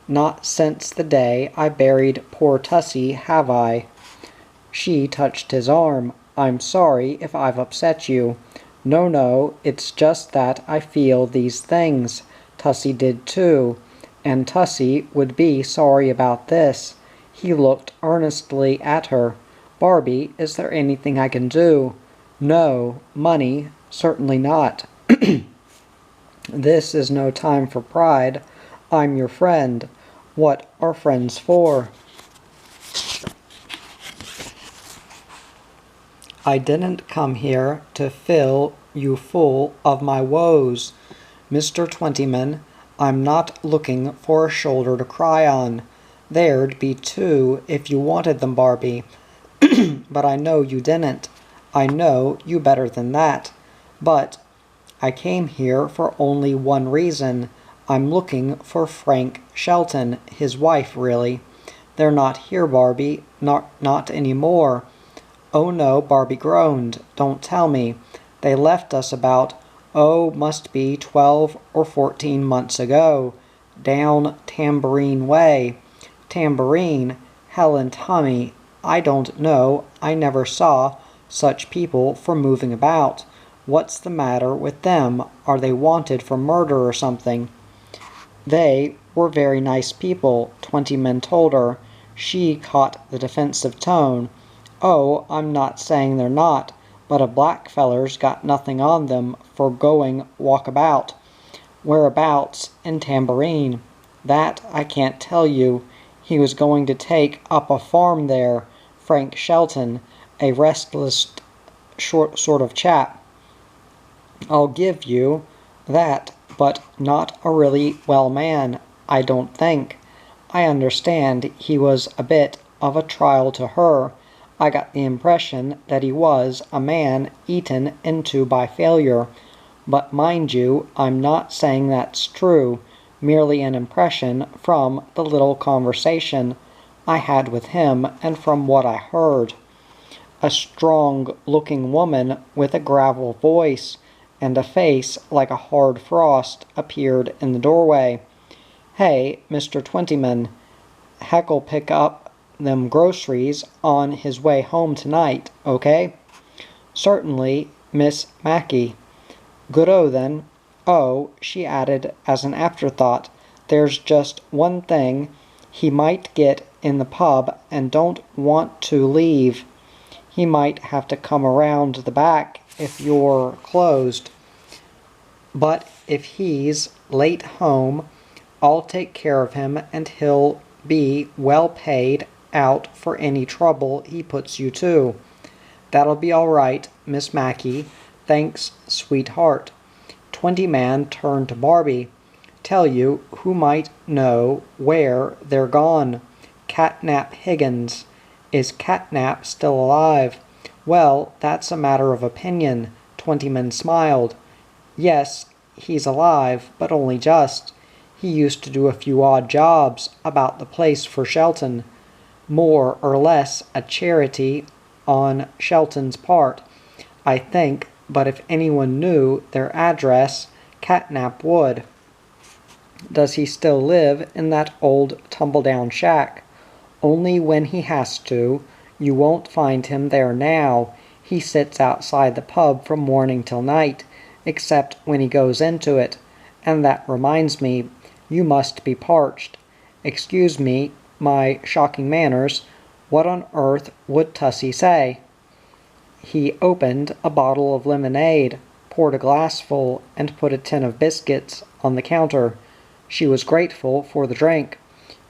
Speaker 1: Not since the day I buried poor Tussy have I." She touched his arm. "I'm sorry if I've upset you." No, it's just that I feel these things. Tussy did too. And Tussy would be sorry about this." He looked earnestly at her. "Barbie, is there anything I can do?" "No. Money? Certainly not." "This is no time for pride. I'm your friend. What are friends for?" "I didn't come here to fill you full of my woes, Mr. Twentyman. I'm not looking for a shoulder to cry on. There'd be 2 if you wanted them, Barbie. But I know you didn't. I know you better than that. But I came here for only one reason. I'm looking for Frank Shelton, his wife, really. They're not here, Barbie. Not anymore." "Oh no," Barbie groaned. "Don't tell me. They left us about, must be 12 or 14 months ago, down Tambourine Way. Tambourine, Helen, Tommy, I don't know, I never saw such people for moving about. What's the matter with them? Are they wanted for murder or something? They were very nice people, 20 men told her. She caught the defensive tone. Oh, I'm not saying they're not, but a black feller's got nothing on them for going walkabout. Whereabouts in Tambourine? That I can't tell you. He was going to take up a farm there. Frank Shelton, a restless sort of chap. I'll give you that, but not a really well man, I don't think. I understand he was a bit of a trial to her. I got the impression that he was a man eaten into by failure. But mind you, I'm not saying that's true, merely an impression from the little conversation I had with him and from what I heard. A strong-looking woman with a gravel voice and a face like a hard frost appeared in the doorway. Hey, Mr. Twentyman, Heck'll pick up them groceries on his way home tonight, okay? Certainly, Miss Mackey. Good-o, then. Oh, she added as an afterthought, there's just one thing. He might get in the pub and don't want to leave. He might have to come around the back if you're closed. But if he's late home, I'll take care of him and he'll be well paid out for any trouble he puts you to. That'll be all right, Miss Mackey. Thanks, sweetheart. 20-man turned to Barbie. Tell you who might know where they're gone. Catnap Higgins. Is Catnap still alive? Well, that's a matter of opinion. 20-man smiled. Yes, he's alive, but only just. He used to do a few odd jobs about the place for Shelton. More or less a charity on Shelton's part, I think, but if anyone knew their address, Catnap would. Does he still live in that old tumble-down shack? Only when he has to. You won't find him there now. He sits outside the pub from morning till night, except when he goes into it. And that reminds me, you must be parched. Excuse me, my shocking manners. What on earth would Tussie say? He opened a bottle of lemonade, poured a glassful, and put a tin of biscuits on the counter. She was grateful for the drink.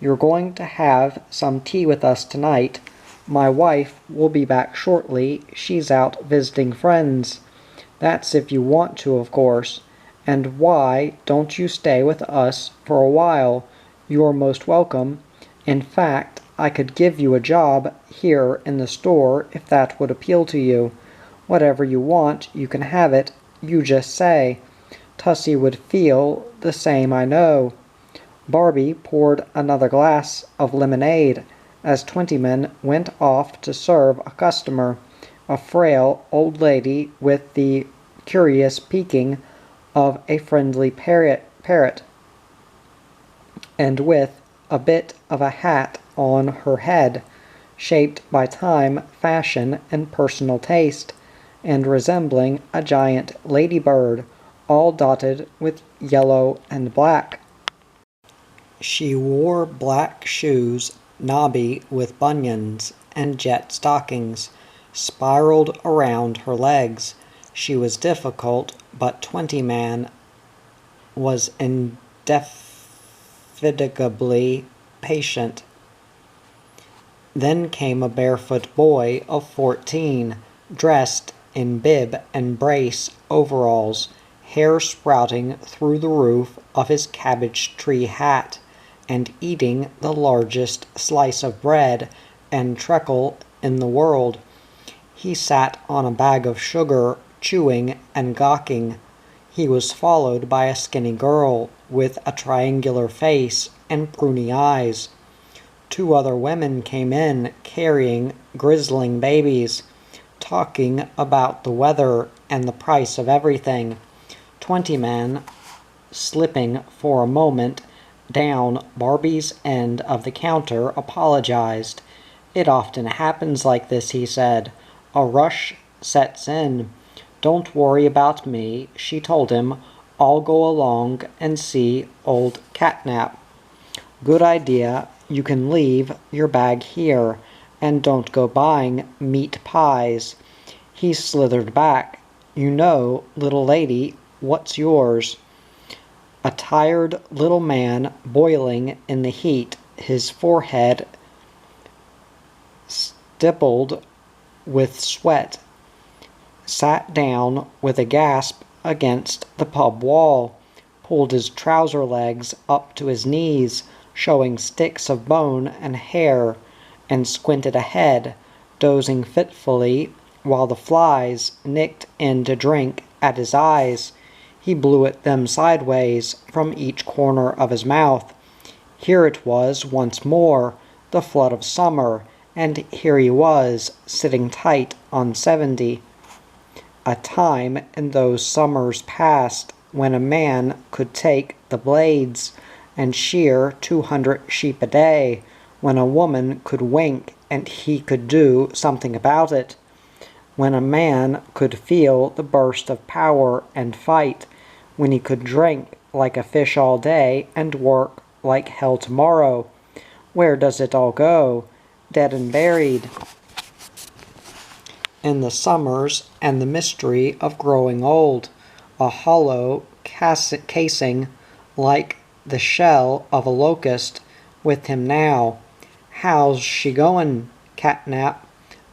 Speaker 1: You're going to have some tea with us tonight. My wife will be back shortly. She's out visiting friends. That's if you want to, of course. And why don't you stay with us for a while? You're most welcome. In fact, I could give you a job here in the store if that would appeal to you. Whatever you want, you can have it. You just say. Tussie would feel the same, I know. Barbie poured another glass of lemonade as 20 men went off to serve a customer, a frail old lady with the curious peeking of a friendly parrot, and with a bit of a hat on her head, shaped by time, fashion, and personal taste, and resembling a giant ladybird, all dotted with yellow and black. She wore black shoes, knobby with bunions, and jet stockings, spiraled around her legs. She was difficult, but 20-man was indefatigably patient. Then came a barefoot boy of 14, dressed in bib and brace overalls, hair sprouting through the roof of his cabbage tree hat, and eating the largest slice of bread and treacle in the world. He sat on a bag of sugar, chewing and gawking. He was followed by a skinny girl with a triangular face and pruny eyes. 2 other women came in, carrying grizzling babies, talking about the weather and the price of everything. 20 men, slipping for a moment down Barbie's end of the counter, apologized. "It often happens like this," he said. "A rush sets in. Don't worry about me," she told him. "I'll go along and see old Catnap." "Good idea. You can leave your bag here, and don't go buying meat pies." He slithered back. "You know, little lady, what's yours?" A tired little man, boiling in the heat, his forehead stippled with sweat, sat down with a gasp against the pub wall, pulled his trouser legs up to his knees, showing sticks of bone and hair, and squinted ahead, dozing fitfully while the flies nicked in to drink at his eyes. He blew at them sideways from each corner of his mouth. Here it was once more, the flood of summer, and here he was, sitting tight on 70. A time in those summers past when a man could take the blades and shear 200 sheep a day, when a woman could wink and he could do something about it, when a man could feel the burst of power and fight, when he could drink like a fish all day and work like hell tomorrow. Where does it all go? Dead and buried in the summers and the mystery of growing old, a hollow casing like the shell of a locust with him now. "How's she going, Catnap?"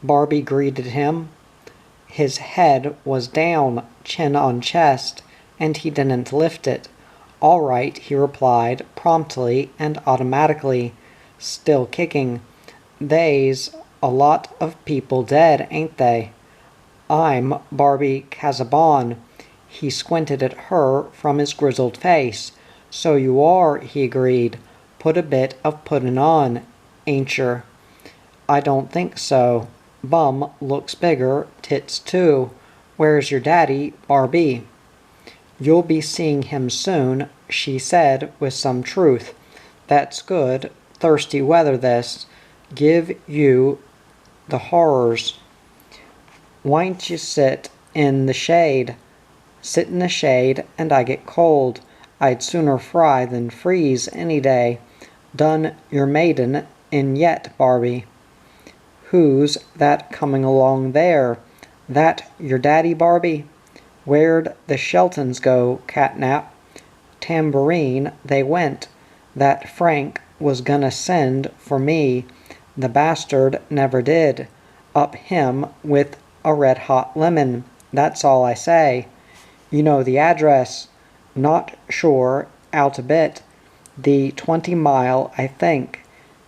Speaker 1: Barbie greeted him. His head was down, chin on chest, and he didn't lift it. "All right," he replied, promptly and automatically. "Still kicking. They's a lot of people dead, ain't they?" "I'm Barbie Casaubon." He squinted at her from his grizzled face. "So you are," he agreed. "Put a bit of puddin' on, ain't yer?" "I don't think so. Bum looks bigger, tits too. Where's your daddy, Barbie?" "You'll be seeing him soon," she said with some truth. "That's good. Thirsty weather this. Give you the horrors. Why'n't you sit in the shade?" "Sit in the shade, and I get cold. I'd sooner fry than freeze any day. Done your maiden in yet, Barbie?" "Who's that coming along there? That your daddy, Barbie?" "Where'd the Sheltons go, Catnap?" "Tambourine they went. That Frank was gonna send for me. The bastard never did. Up him with a red-hot lemon. That's all I say." "You know the address?" "Not sure. Out a bit. The 20-mile, I think.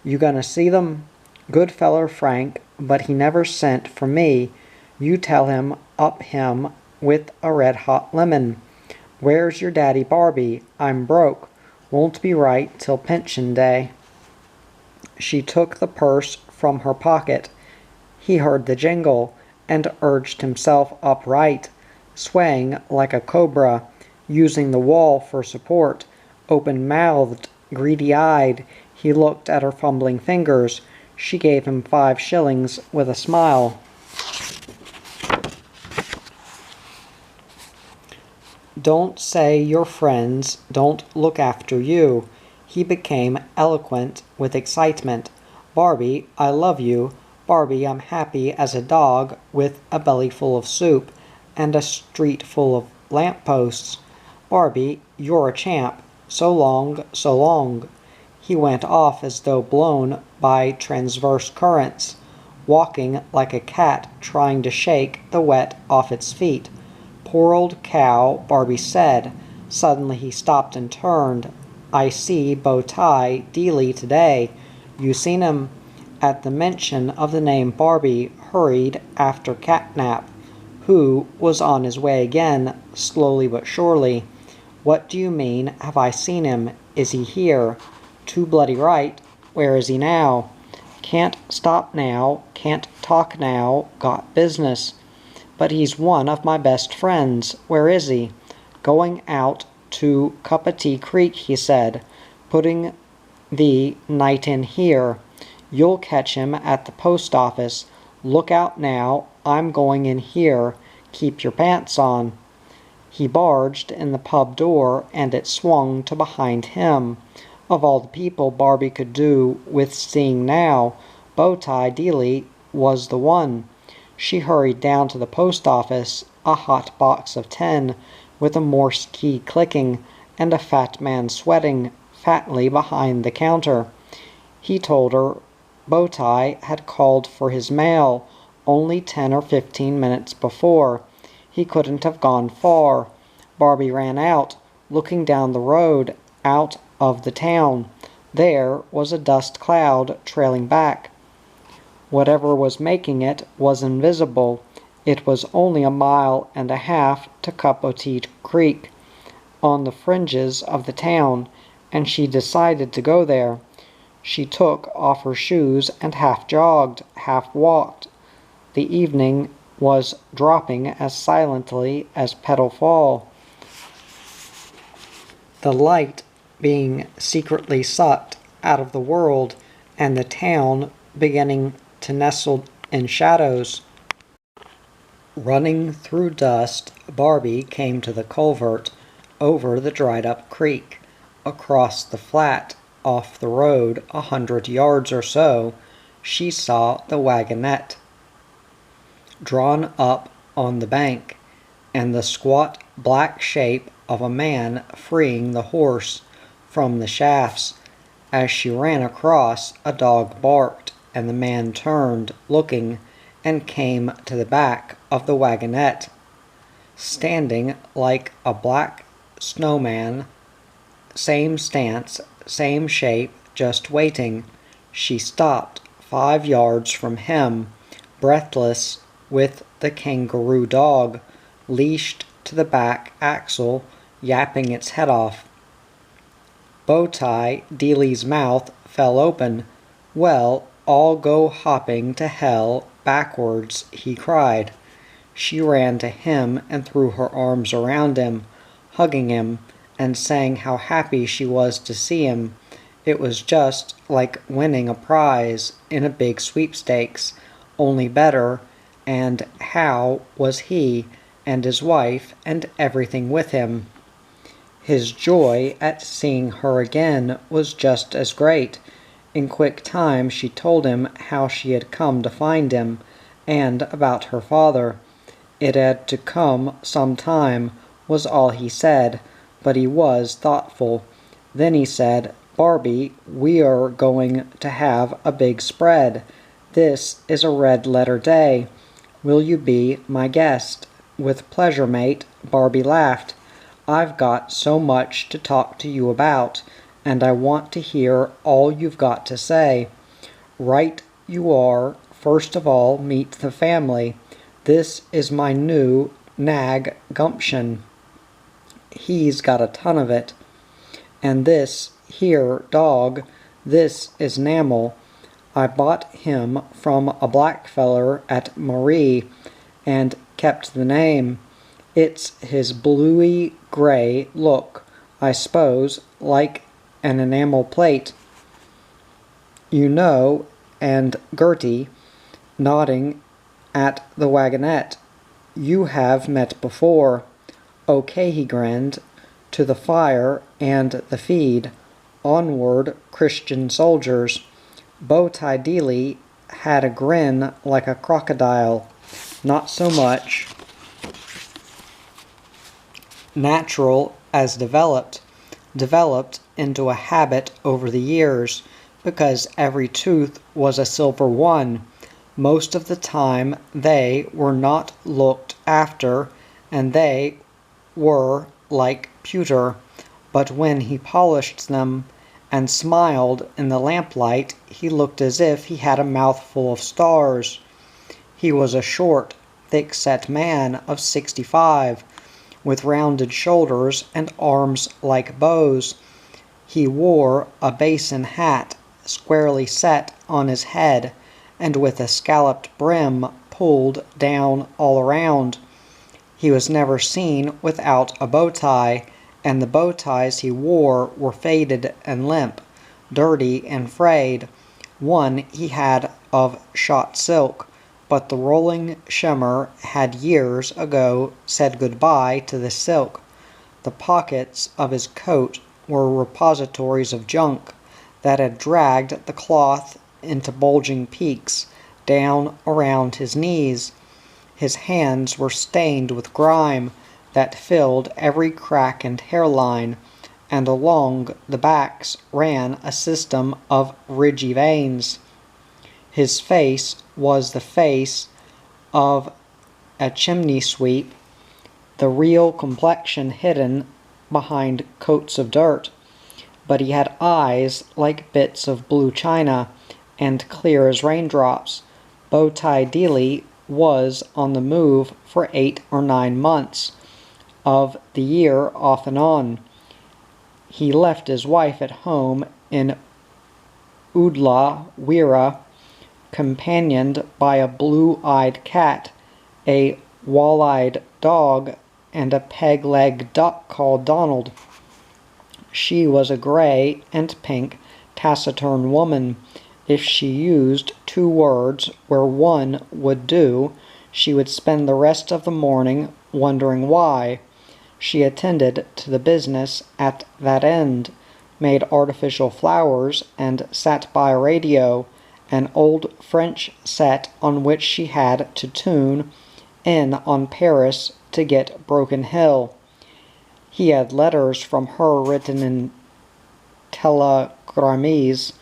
Speaker 1: You gonna see them?" "Good feller Frank, but he never sent for me. You tell him up him with a red-hot lemon." "Where's your daddy, Barbie? I'm broke. Won't be right till pension day." She took the purse from her pocket. He heard the jingle, and urged himself upright, swaying like a cobra, using the wall for support. Open-mouthed, greedy-eyed, he looked at her fumbling fingers. She gave him 5 shillings with a smile. "Don't say your friends don't look after you." He became eloquent with excitement. "Barbie, I love you. Barbie, I'm happy as a dog with a belly full of soup and a street full of lamp-posts. Barbie, you're a champ. So long, so long." He went off as though blown by transverse currents, walking like a cat trying to shake the wet off its feet. "Poor old cow," Barbie said. Suddenly he stopped and turned. "I see Bow-tie Dealey today. You seen him?" At the mention of the name Barbie hurried after Catnap, who was on his way again, slowly but surely. "What do you mean, have I seen him? Is he here?" "Too bloody right. Where is he now?" "Can't stop now, can't talk now, got business." "But he's one of my best friends. Where is he?" "Going out to Cupatee Creek," he said. putting the night in here. You'll catch him at the post office. Look out now, I'm going in here. Keep your pants on." He barged in the pub door, and it swung to behind him. Of all the people Barbie could do with seeing now, Bowtie Dealey was the one. She hurried down to the post office, a hot box of 10, with a Morse key clicking, and a fat man sweating fatly behind the counter. He told her Bowtie had called for his mail only 10 or 15 minutes before. He couldn't have gone far. Barbie ran out, looking down the road, out of the town. There was a dust cloud trailing back. Whatever was making it was invisible. It was only a mile and a half to Cupotee Creek, on the fringes of the town, and she decided to go there. She took off her shoes and half jogged, half walked. The evening was dropping as silently as petal fall, the light being secretly sucked out of the world, and the town beginning to nestle in shadows. Running through dust, Barbie came to the culvert, over the dried-up creek, across the flat, off the road 100 yards or so. She saw the wagonette drawn up on the bank, and the squat black shape of a man freeing the horse from the shafts. As she ran across, a dog barked, and the man turned, looking, and came to the back of the wagonette, standing like a black snowman, same stance, same shape, just waiting. She stopped 5 yards from him, breathless, with the kangaroo dog leashed to the back axle, yapping its head off. Bowtie Dealey's mouth fell open. "Well, all go hopping to hell backwards," he cried. She ran to him and threw her arms around him, hugging him, and saying how happy she was to see him. It was just like winning a prize in a big sweepstakes, only better, and how was he and his wife and everything with him. His joy at seeing her again was just as great. In quick time she told him how she had come to find him, and about her father. It had to come some time, was all he said, but he was thoughtful. Then he said, "Barbie, we are going to have a big spread. This is a red-letter day. Will you be my guest?" "With pleasure, mate," Barbie laughed. "I've got so much to talk to you about, and I want to hear all you've got to say." "Right you are. First of all, meet the family. This is my new nag, Gumption. He's got a ton of it. And this here dog, this is Namel. I bought him from a black feller at Marie, and kept the name. It's his bluey gray look, I suppose, like an enamel plate. You know," and Gertie, nodding at the wagonette, "you have met before." "Okay," he grinned, "to the fire and the feed. Onward, Christian soldiers." Bowtie Dealey had a grin like a crocodile, not so much natural as developed into a habit over the years, because every tooth was a silver one. Most of the time they were not looked after, and they were like pewter, but when he polished them and smiled in the lamplight, he looked as if he had a mouthful of stars. He was a short, thick-set man of 65, with rounded shoulders and arms like bows. He wore a basin hat squarely set on his head, and with a scalloped brim pulled down all around. He was never seen without a bow tie, and the bow ties he wore were faded and limp, dirty and frayed. One he had of shot silk, but the rolling shimmer had years ago said good-bye to the silk. The pockets of his coat were repositories of junk that had dragged the cloth into bulging peaks down around his knees. His hands were stained with grime that filled every crack and hairline, and along the backs ran a system of ridgy veins. His face was the face of a chimney sweep, the real complexion hidden behind coats of dirt. But he had eyes like bits of blue china, and clear as raindrops. Bowtie Dealey was on the move for 8 or 9 months of the year off and on. He left his wife at home in Oodla Weera, companioned by a blue-eyed cat, a wall-eyed dog, and a peg-legged duck called Donald. She was a gray and pink, taciturn woman. If she used 2 words where one would do, she would spend the rest of the morning wondering why. She attended to the business at that end, made artificial flowers, and sat by a radio, an old French set on which she had to tune in on Paris to get Broken Hill. He had letters from her written in telegrams.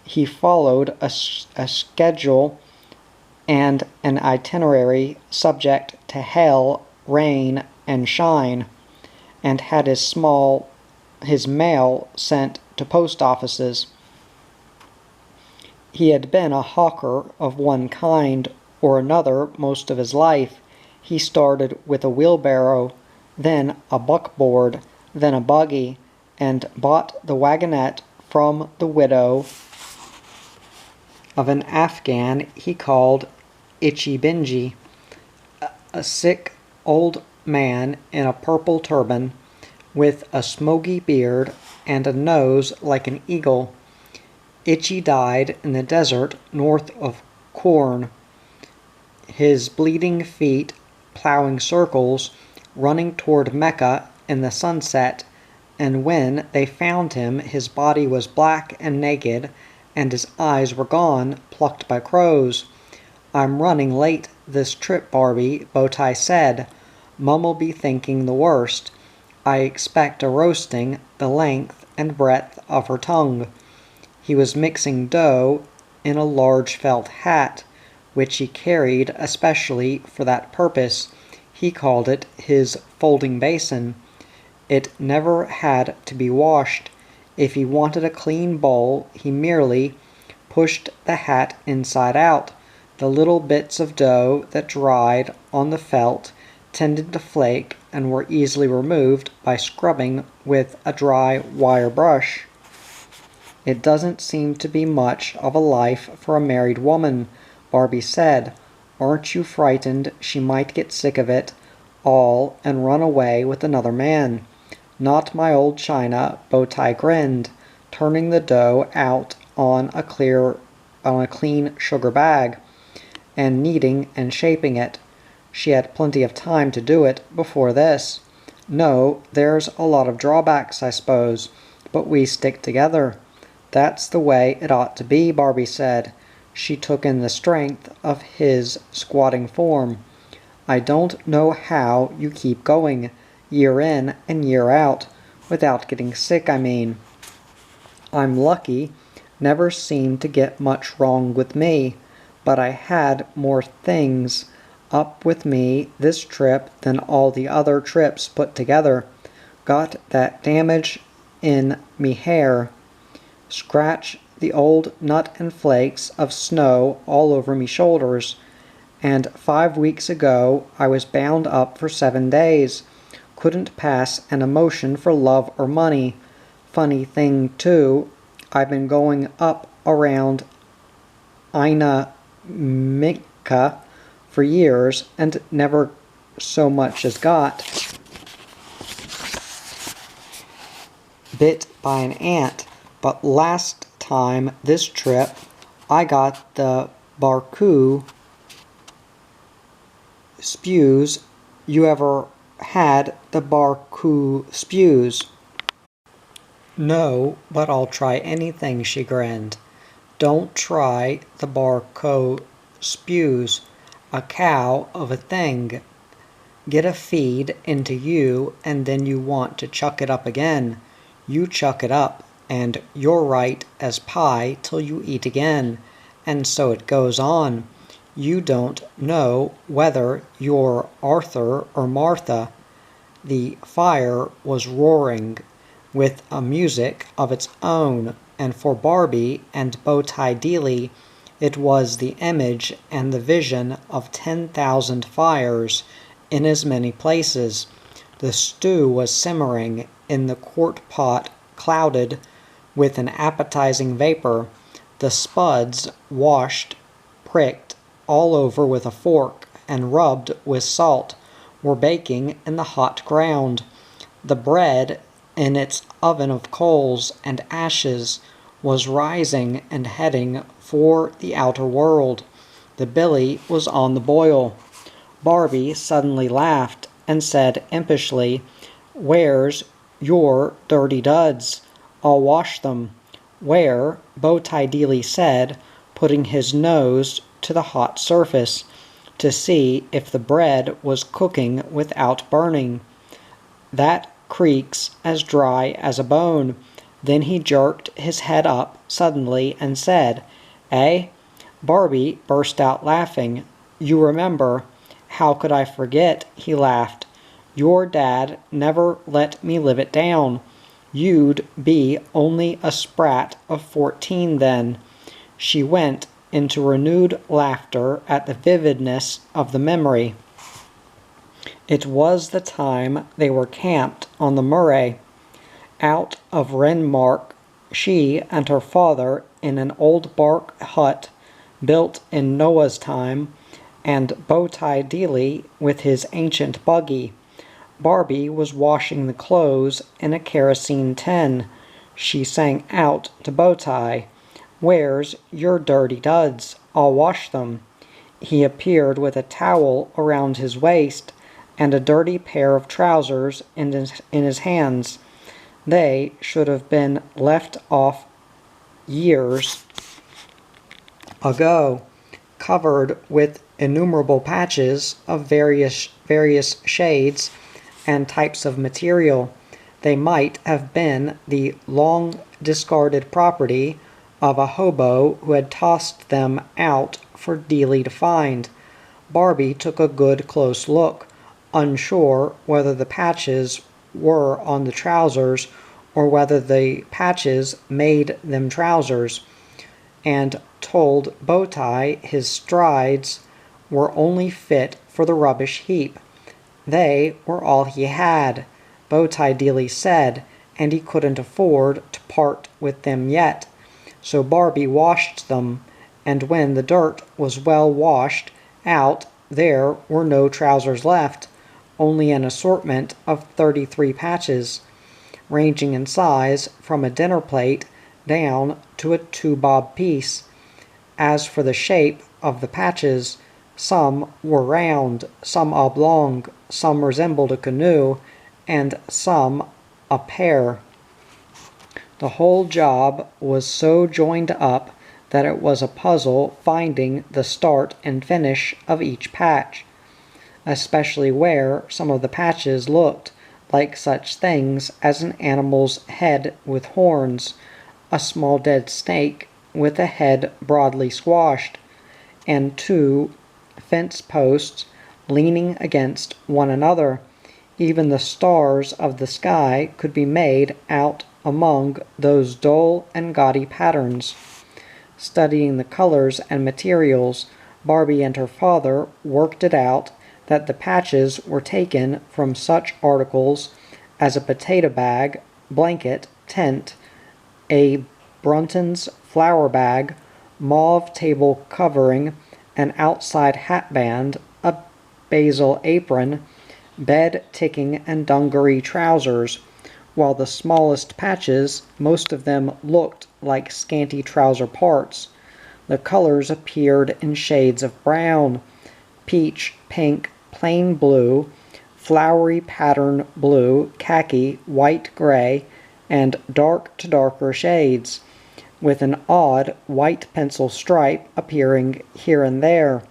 Speaker 1: He followed a schedule and an itinerary subject to hail, rain, and shine, and had his mail sent to post offices. He had been a hawker of one kind or another most of his life. He started with a wheelbarrow, then a buckboard, then a buggy, and bought the wagonette from the widow of an Afghan he called Itchy Bingy, a sick old man in a purple turban, with a smoky beard and a nose like an eagle. Itchy died in the desert north of Quorn, his bleeding feet plowing circles, running toward Mecca in the sunset, and when they found him his body was black and naked, and his eyes were gone, plucked by crows. "I'm running late this trip, Barbie," Bowtie said. "Mum'll be thinking the worst. I expect a roasting the length and breadth of her tongue." He was mixing dough in a large felt hat, which he carried especially for that purpose. He called it his folding basin. It never had to be washed. If he wanted a clean bowl, he merely pushed the hat inside out. The little bits of dough that dried on the felt tended to flake and were easily removed by scrubbing with a dry wire brush. "It doesn't seem to be much of a life for a married woman," Barbie said. "Aren't you frightened she might get sick of it all and run away with another man?" "Not my old China," Bowtie grinned, turning the dough out on a clean sugar bag, and kneading and shaping it. She had plenty of time to do it before this. "No, there's a lot of drawbacks, I suppose, but we stick together." "That's the way it ought to be," Barbie said. She took in the strength of his squatting form. "I don't know how you keep going, year in and year out, without getting sick, I mean." "I'm lucky. Never seemed to get much wrong with me, but I had more things up with me this trip than all the other trips put together. Got that damage in me hair. Scratch the old nut and flakes of snow all over me shoulders. And 5 weeks ago I was bound up for 7 days. Couldn't pass an emotion for love or money. Funny thing, too, I've been going up around Ina Minka for years and never so much as got bit by an ant, but last time this trip I got the barcoo spews. You ever had the barcoo spews? No, but I'll try anything, she grinned. Don't try the barcoo spews, a cow of a thing. Get a feed into you and then you want to chuck it up again. You chuck it up and you're right as pie till you eat again. And so it goes on. You don't know whether you're Arthur or Martha. The fire was roaring with a music of its own, and for Barbie and Bowtie Dealey it was the image and the vision of 10,000 fires in as many places. The stew was simmering in the quart pot, clouded with an appetizing vapor. The spuds washed, pricked all over with a fork, and rubbed with salt, were baking in the hot ground. The bread, in its oven of coals and ashes, was rising and heading for the outer world. The billy was on the boil. Barbie suddenly laughed and said impishly, "Where's your dirty duds? I'll wash them." "Where?" Bowtie Dealey said, putting his nose to the hot surface to see if the bread was cooking without burning. "That creak's as dry as a bone." Then he jerked his head up suddenly and said, "Eh?" Barbie burst out laughing. "You remember." "How could I forget?" he laughed. "Your dad never let me live it down. You'd be only a sprat of 14 then." She went into renewed laughter at the vividness of the memory. It was the time they were camped on the Murray, out of Renmark, she and her father in an old bark hut built in Noah's time, and Bowtie Dealey with his ancient buggy. Barbie was washing the clothes in a kerosene tin. She sang out to Bowtie, "Where's your dirty duds? I'll wash them." He appeared with a towel around his waist and a dirty pair of trousers in his hands. They should have been left off years ago, covered with innumerable patches of various shades and types of material. They might have been the long-discarded property of a hobo who had tossed them out for Dealey to find. Barbie took a good close look, unsure whether the patches were on the trousers or whether the patches made them trousers, and told Bowtie his strides were only fit for the rubbish heap. They were all he had, Bowtie Dealey said, and he couldn't afford to part with them yet. So Barbie washed them, and when the dirt was well washed out, there were no trousers left, only an assortment of 33 patches, ranging in size from a dinner plate down to a 2-bob piece. As for the shape of the patches, some were round, some oblong, some resembled a canoe, and some a pear. The whole job was so joined up that it was a puzzle finding the start and finish of each patch, especially where some of the patches looked like such things as an animal's head with horns, a small dead snake with a head broadly squashed, and 2 fence posts leaning against one another. Even the stars of the sky could be made out among those dull and gaudy patterns. Studying the colors and materials, Barbie and her father worked it out that the patches were taken from such articles as a potato bag, blanket, tent, a Brunton's flour bag, mauve table covering, an outside hat band, a basil apron, bed ticking and dungaree trousers. while the smallest patches, most of them looked like scanty trouser parts. The colors appeared in shades of brown, peach, pink, plain blue, flowery pattern blue, khaki, white gray, and dark to darker shades, with an odd white pencil stripe appearing here and there.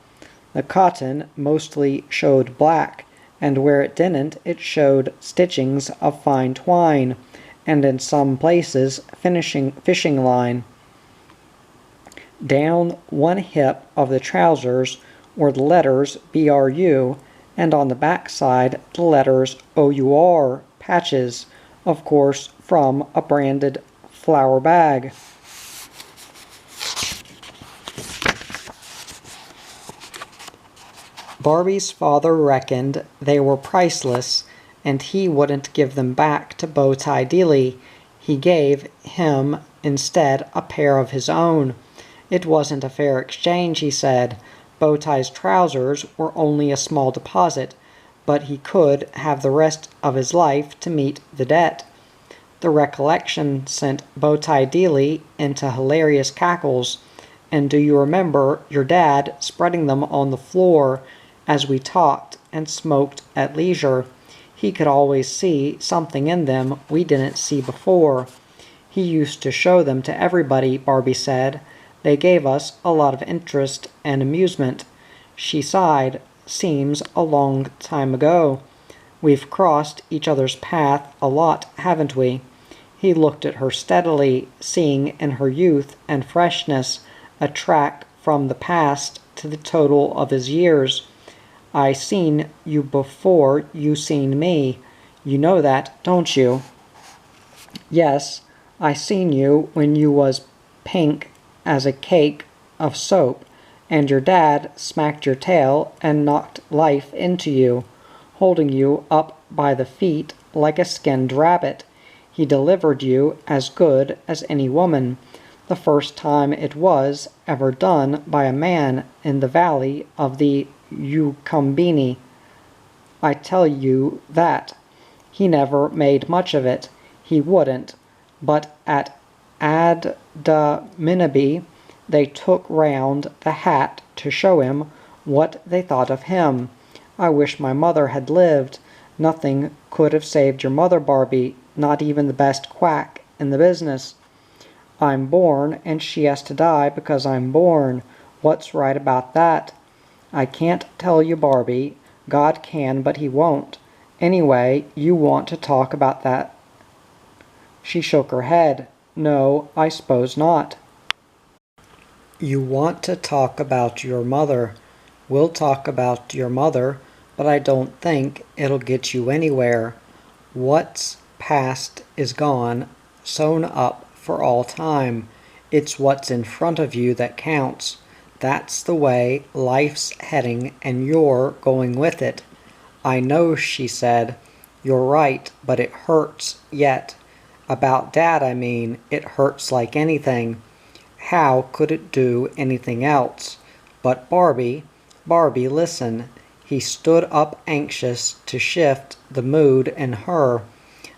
Speaker 1: The cotton mostly showed black, and where it didn't, it showed stitchings of fine twine, and in some places fishing line. Down one hip of the trousers were the letters BRU, and on the back side the letters OUR, patches, of course from a branded flour bag. Barbie's father reckoned they were priceless, and he wouldn't give them back to Bowtie Dealey. He gave him instead a pair of his own. It wasn't a fair exchange, he said. Bowtie's trousers were only a small deposit, but he could have the rest of his life to meet the debt. The recollection sent Bowtie Dealey into hilarious cackles. And do you remember your dad spreading them on the floor as we talked and smoked at leisure? He could always see something in them we didn't see before. He used to show them to everybody, Barbie said. They gave us a lot of interest and amusement. She sighed. Seems a long time ago. We've crossed each other's path a lot, haven't we? He looked at her steadily, seeing in her youth and freshness a track from the past to the total of his years. I seen you before you seen me. You know that, don't you? Yes, I seen you when you was pink as a cake of soap, and your dad smacked your tail and knocked life into you, holding you up by the feet like a skinned rabbit. He delivered you as good as any woman, the first time it was ever done by a man in the valley of the Ucumbene. I tell you that. He never made much of it. He wouldn't. But at Adaminaby they took round the hat to show him what they thought of him. I wish my mother had lived. Nothing could have saved your mother, Barbie, not even the best quack in the business. I'm born, and she has to die because I'm born. What's right about that? I can't tell you, Barbie. God can, but he won't. Anyway, you want to talk about that? She shook her head. No, I suppose not. You want to talk about your mother. We'll talk about your mother, but I don't think it'll get you anywhere. What's past is gone, sewn up for all time. It's what's in front of you that counts. That's the way life's heading, and you're going with it. I know, she said. You're right, but it hurts yet. About Dad, I mean. It hurts like anything. How could it do anything else? But Barbie, listen. He stood up anxious to shift the mood in her.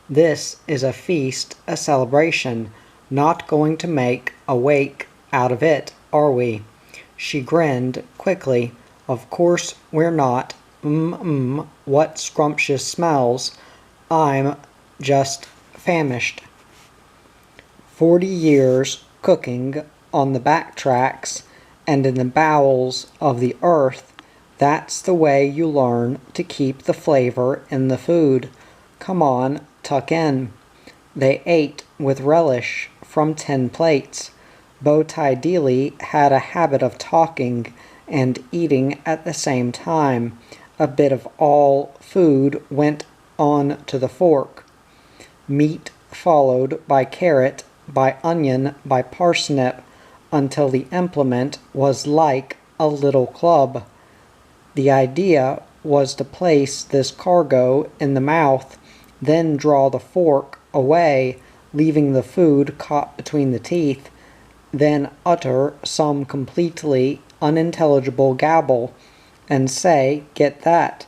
Speaker 1: This is a feast, a celebration. Not going to make a wake out of it, are we? She grinned quickly. Of course we're not. What scrumptious smells. I'm just famished. 40 years cooking on the back tracks and in the bowels of the earth. That's the way you learn to keep the flavor in the food. Come on, tuck in. They ate with relish from 10 plates. Bowtie Dealey had a habit of talking and eating at the same time. A bit of all food went on to the fork. Meat followed by carrot, by onion, by parsnip, until the implement was like a little club. The idea was to place this cargo in the mouth, then draw the fork away, leaving the food caught between the teeth, then utter some completely unintelligible gabble, and say, "Get that."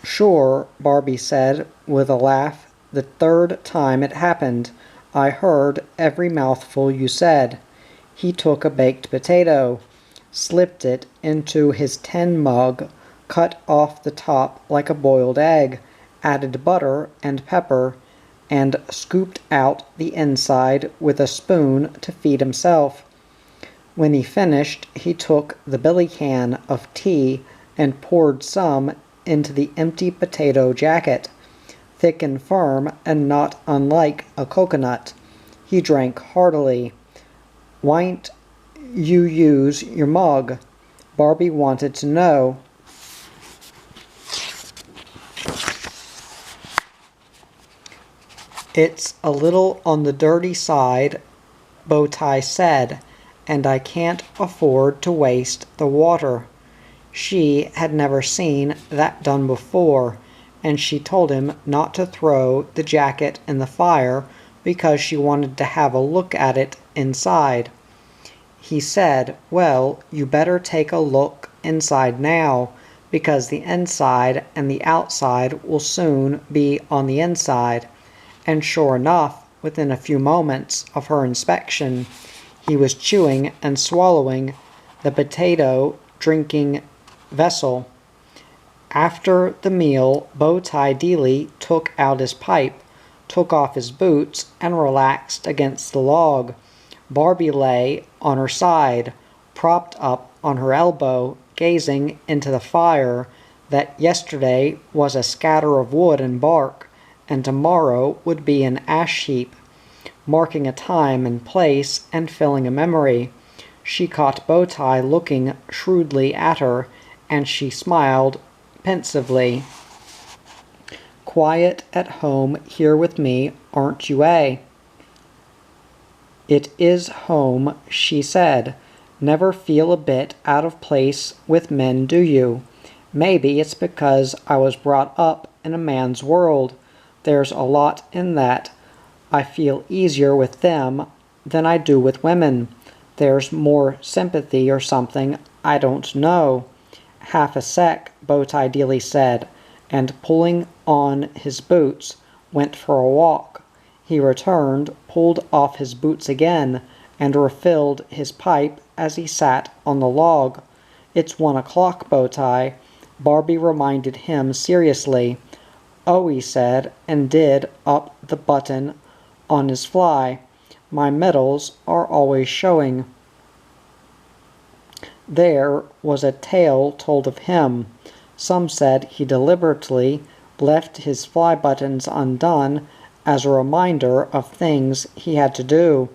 Speaker 1: Sure, Barbie said with a laugh. the third time it happened. I heard every mouthful you said." He took a baked potato, slipped it into his tin mug, cut off the top like a boiled egg, added butter and pepper, and scooped out the inside with a spoon to feed himself. When he finished, he took the billy can of tea and poured some into the empty potato jacket, thick and firm and not unlike a coconut. He drank heartily. "Why'n't you use your mug?" Barbie wanted to know. "It's a little on the dirty side," Bowtie said, "and I can't afford to waste the water." She had never seen that done before, and she told him not to throw the jacket in the fire because she wanted to have a look at it inside. He said, "Well, you better take a look inside now, because the inside and the outside will soon be on the inside." And sure enough, within a few moments of her inspection, he was chewing and swallowing the potato drinking vessel. After the meal, Bowtie Deely took out his pipe, took off his boots, and relaxed against the log. Barbie lay on her side, propped up on her elbow, gazing into the fire that yesterday was a scatter of wood and bark, and tomorrow would be an ash heap, marking a time and place and filling a memory. She caught Bowtie looking shrewdly at her, and she smiled pensively. "Quiet at home here with me, aren't you, eh?" "It is home," she said. "Never feel a bit out of place with men, do you? Maybe it's because I was brought up in a man's world. There's a lot in that. I feel easier with them than I do with women. There's more sympathy or something, I don't know." "Half a sec," Bowtie Deely said, and pulling on his boots, went for a walk. He returned, pulled off his boots again, and refilled his pipe as he sat on the log. "It's 1 o'clock, Bowtie," Barbie reminded him seriously. "Oh," he said, and did up the button on his fly. "My medals are always showing." There was a tale told of him. Some said he deliberately left his fly buttons undone as a reminder of things he had to do,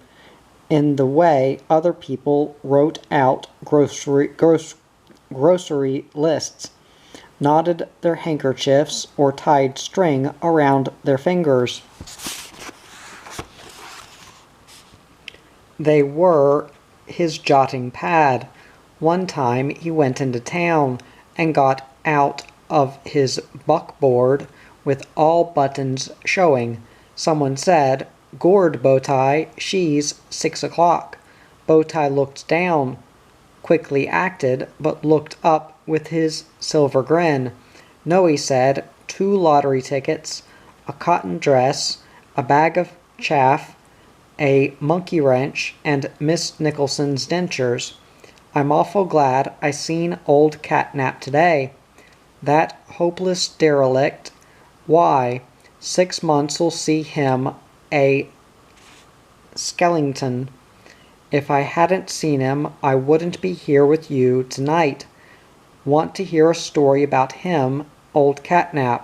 Speaker 1: in the way other people wrote out grocery lists, knotted their handkerchiefs, or tied string around their fingers. They were his jotting pad. One time he went into town and got out of his buckboard with all buttons showing. Someone said, "Gourd, Bowtie, she's 6 o'clock." Bowtie looked down, quickly acted, but looked up with his silver grin. "No," he said, "2 lottery tickets, a cotton dress, a bag of chaff, a monkey wrench, and Miss Nicholson's dentures. I'm awful glad I seen old Catnap today. That hopeless derelict. Why, 6 months'll see him a skellington. If I hadn't seen him, I wouldn't be here with you tonight. Want to hear a story about him, old Catnap?"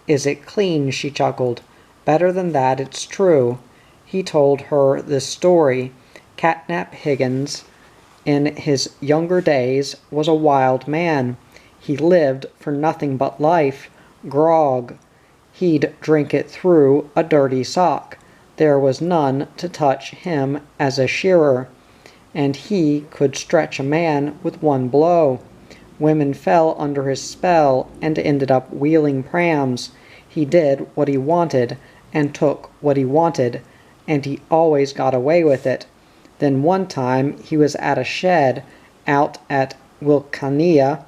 Speaker 1: "Is it clean?" she chuckled. "Better than that, it's true." He told her this story. Catnap Higgins, in his younger days, was a wild man. He lived for nothing but life, grog. He'd drink it through a dirty sock. There was none to touch him as a shearer, and he could stretch a man with one blow. Women fell under his spell and ended up wheeling prams. He did what he wanted and took what he wanted, and he always got away with it. Then one time he was at a shed out at Wilcannia.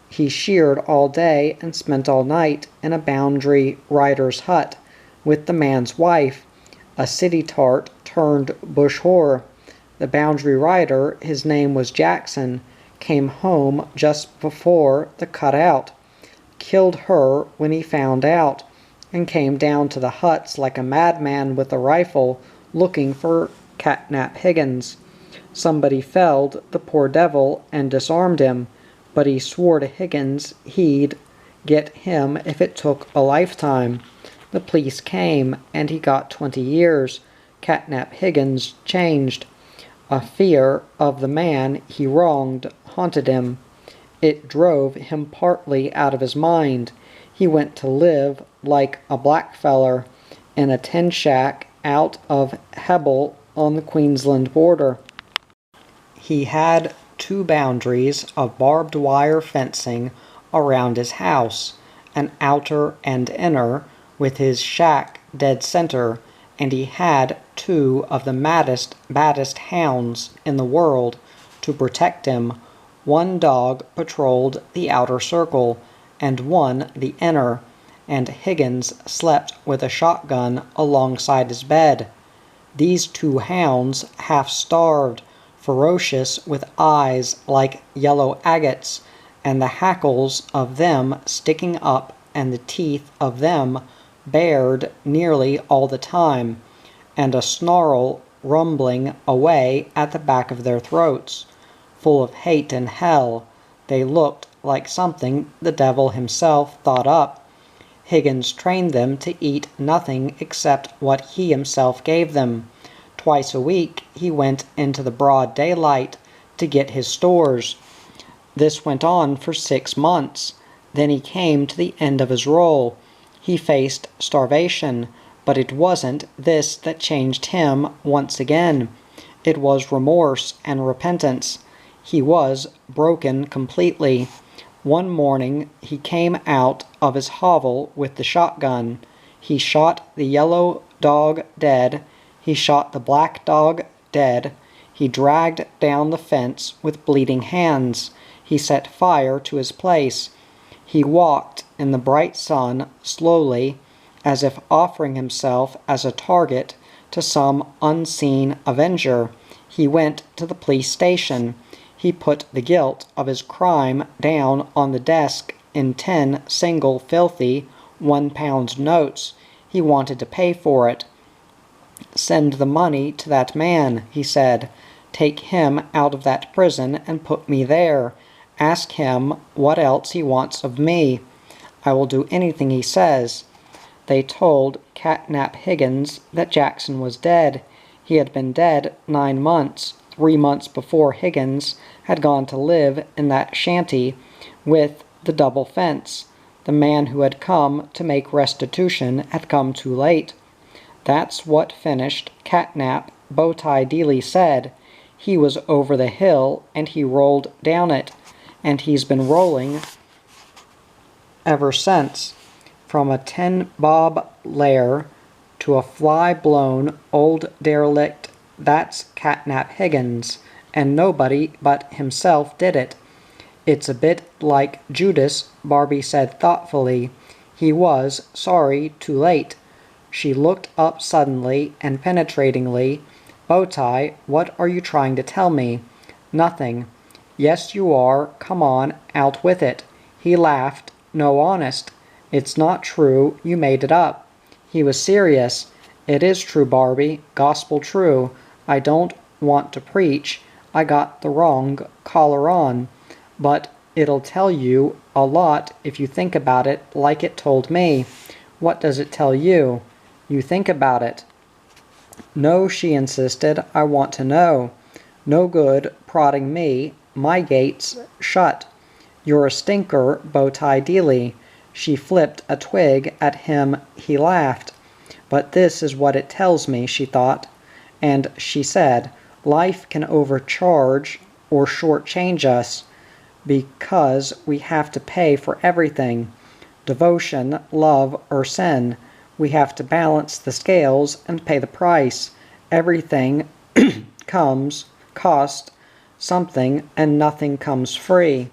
Speaker 1: He sheared all day and spent all night in a boundary rider's hut. with the man's wife, a city tart turned bush whore. The Boundary Rider, his name was Jackson, came home just before the cutout, killed her when he found out, and came down to the huts like a madman with a rifle, looking for Catnap Higgins. Somebody felled the poor devil and disarmed him, but he swore to Higgins he'd get him if it took a lifetime. The police came, and he got 20 years. Catnap Higgins changed. A fear of the man he wronged haunted him. It drove him partly out of his mind. He went to live like a blackfeller in a tin shack out of Hebble on the Queensland border. He had 2 boundaries of barbed wire fencing around his house, an outer and inner, with his shack dead center, and he had 2 of the baddest hounds in the world to protect him. 1 dog patrolled the outer circle, and 1 the inner, and Higgins slept with a shotgun alongside his bed. These 2 hounds, half-starved, ferocious with eyes like yellow agates, and the hackles of them sticking up and the teeth of them bared nearly all the time, and a snarl rumbling away at the back of their throats. Full of hate and hell, they looked like something the devil himself thought up. Higgins trained them to eat nothing except what he himself gave them. Twice a week he went into the broad daylight to get his stores. This went on for 6 months. Then he came to the end of his role. He faced starvation, but it wasn't this that changed him once again. It was remorse and repentance. He was broken completely. One morning he came out of his hovel with the shotgun. He shot the yellow dog dead. He shot the black dog dead. He dragged down the fence with bleeding hands. He set fire to his place. He walked in the bright sun slowly, as if offering himself as a target to some unseen avenger. He went to the police station. He put the guilt of his crime down on the desk in 10 single filthy £1 notes. He wanted to pay for it. "Send the money to that man," he said. "Take him out of that prison and put me there. Ask him what else he wants of me. I will do anything he says." They told Catnap Higgins that Jackson was dead. He had been dead 9 months. 3 months before Higgins had gone to live in that shanty with the double fence. The man who had come to make restitution had come too late. That's what finished Catnap, Bowtie Dealey said. He was over the hill and he rolled down it, and he's been rolling ever since. From a 10-bob lair to a fly-blown old derelict, that's Catnap Higgins, and nobody but himself did it. It's a bit like Judas, Barbie said thoughtfully. He was sorry too late. She looked up suddenly and penetratingly. "Bowtie, what are you trying to tell me?" "Nothing." "Yes, you are. Come on, out with it." He laughed. "No, honest. It's not true. You made it up." He was serious. "It is true, Barbie. Gospel true. I don't want to preach. I got the wrong collar on. But it'll tell you a lot if you think about it like it told me." "What does it tell you?" "You think about it." "No," she insisted. "I want to know. No good prodding me. My gate's shut." "You're a stinker, Bowtie Dealey." She flipped a twig at him. He laughed. "But this is what it tells me," she thought. And she said, "Life can overcharge or shortchange us, because we have to pay for everything. Devotion, love, or sin. We have to balance the scales and pay the price. Everything cost something, and nothing comes free."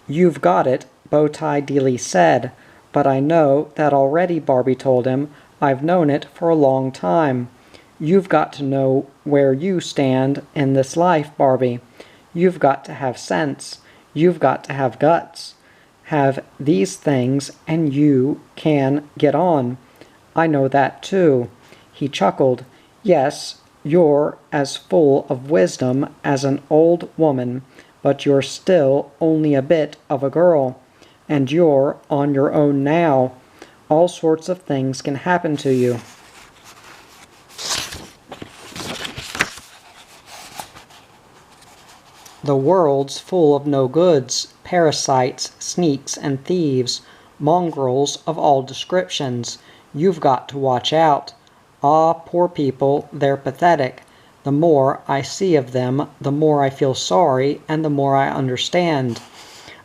Speaker 1: "You've got it," Bowtie Dealey said. "But I know that already," Barbie told him. I've known it for a long time. You've got to know where you stand in this life, Barbie. You've got to have sense. You've got to have guts. Have these things and you can get on. I know that too. He chuckled. Yes, you're as full of wisdom as an old woman, but you're still only a bit of a girl. And you're on your own now. All sorts of things can happen to you. The world's full of no-goods, parasites, sneaks, and thieves, mongrels of all descriptions. You've got to watch out. Ah, poor people, they're pathetic. The more I see of them, the more I feel sorry, and the more I understand.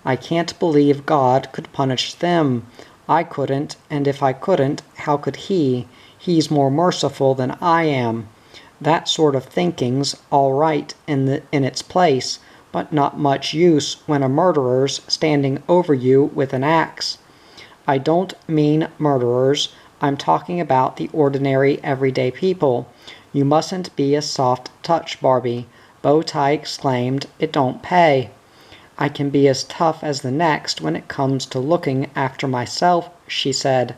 Speaker 1: I can't believe God could punish them. I couldn't, and if I couldn't, how could He? He's more merciful than I am. That sort of thinking's all right in its place, but not much use when a murderer's standing over you with an axe. I don't mean murderers. I'm talking about the ordinary, everyday people. You mustn't be a soft touch, Barbie. Bowtie exclaimed. It don't pay. I can be as tough as the next when it comes to looking after myself, she said.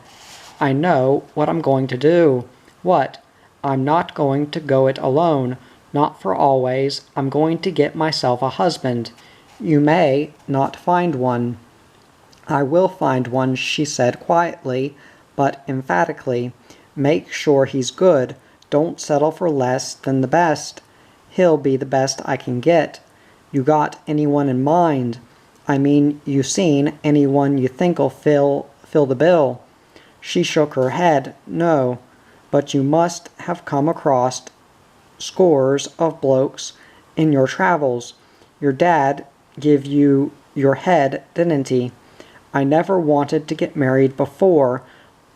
Speaker 1: I know what I'm going to do. What? I'm not going to go it alone. Not for always. I'm going to get myself a husband. You may not find one. I will find one, she said quietly, but emphatically. Make sure he's good. Don't settle for less than the best. He'll be the best I can get. You got anyone in mind? I mean, you seen anyone you think'll fill the bill? She shook her head. No, but you must have come across scores of blokes in your travels. Your dad give you your head, didn't he? I never wanted to get married before.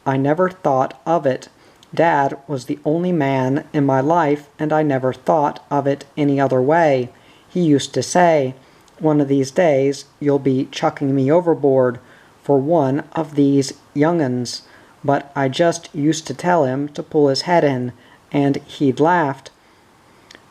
Speaker 1: I never thought of it. Dad was the only man in my life, and I never thought of it any other way. He used to say, one of these days you'll be chucking me overboard for one of these young'uns. But I just used to tell him to pull his head in, and he'd laughed.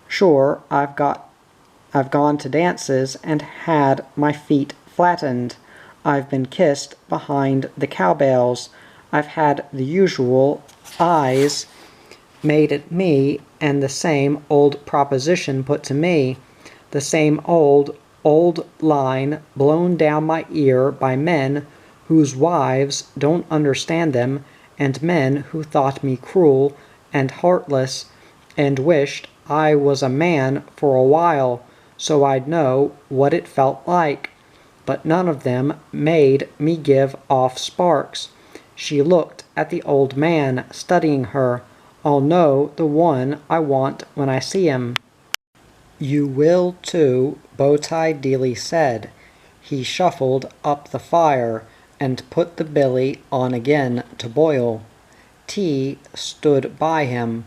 Speaker 1: Sure, I've gone to dances and had my feet flattened. I've been kissed behind the cowbells. I've had the usual eyes made at me and the same old proposition put to me. The same old line blown down my ear by men whose wives don't understand them, and men who thought me cruel and heartless and wished I was a man for a while so I'd know what it felt like. But none of them made me give off sparks. She looked at the old man, studying her. I'll know the one I want when I see him. You will too, Bowtie Dealey said. He shuffled up the fire and put the billy on again to boil. Tea stood by him.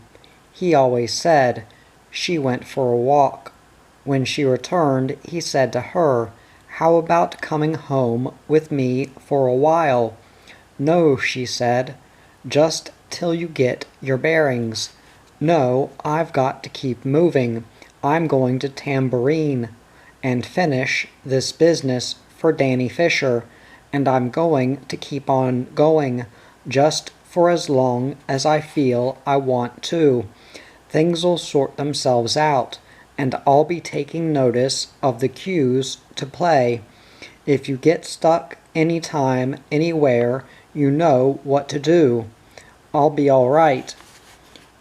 Speaker 1: He always said, she went for a walk. When she returned, he said to her, how about coming home with me for a while? No, she said, just till you get your bearings. No, I've got to keep moving. I'm going to Tambourine and finish this business for Danny Fisher, and I'm going to keep on going just for as long as I feel I want to. Things'll sort themselves out, and I'll be taking notice of the cues to play. If you get stuck anytime, anywhere, you know what to do. I'll be all right.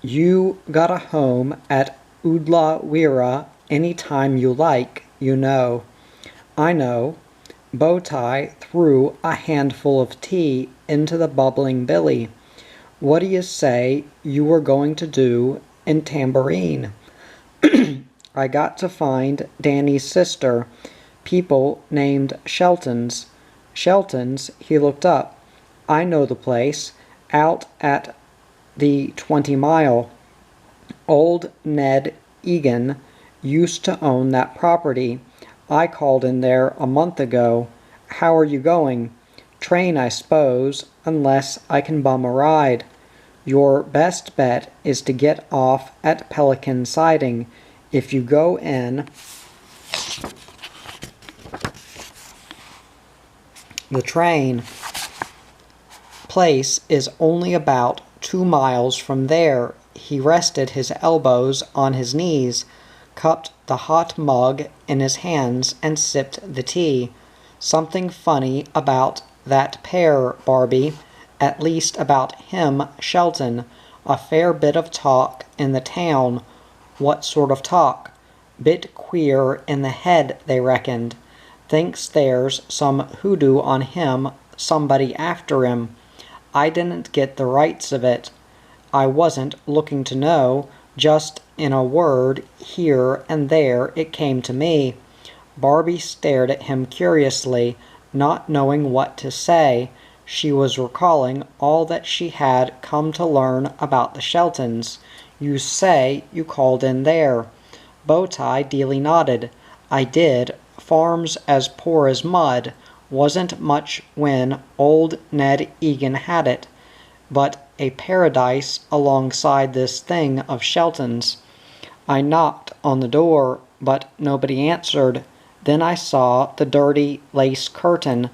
Speaker 1: You got a home at Oodla-Weera any time you like, you know. I know. Bowtie threw a handful of tea into the bubbling billy. What do you say you were going to do in Tambourine? I got to find Danny's sister, people named Sheltons. Sheltons, he looked up. I know the place, out at the 20 Mile. Old Ned Egan used to own that property. I called in there a month ago. How are you going? Train, I suppose, unless I can bum a ride. Your best bet is to get off at Pelican Siding. If you go in, the train place is only about 2 miles from there. He rested his elbows on his knees, cupped the hot mug in his hands, and sipped the tea. Something funny about that pair, Barbie, at least about him, Shelton. A fair bit of talk in the town. What sort of talk? Bit queer in the head, they reckoned. Thinks there's some hoodoo on him, somebody after him. I didn't get the rights of it. I wasn't looking to know, just in a word here and there it came to me. Barbie stared at him curiously, not knowing what to say. She was recalling all that she had come to learn about the Sheltons. You say you called in there. Bowtie Dealey nodded. I did. Farm's as poor as mud. Wasn't much when old Ned Egan had it, but a paradise alongside this thing of Shelton's. I knocked on the door, but nobody answered. Then I saw the dirty lace curtain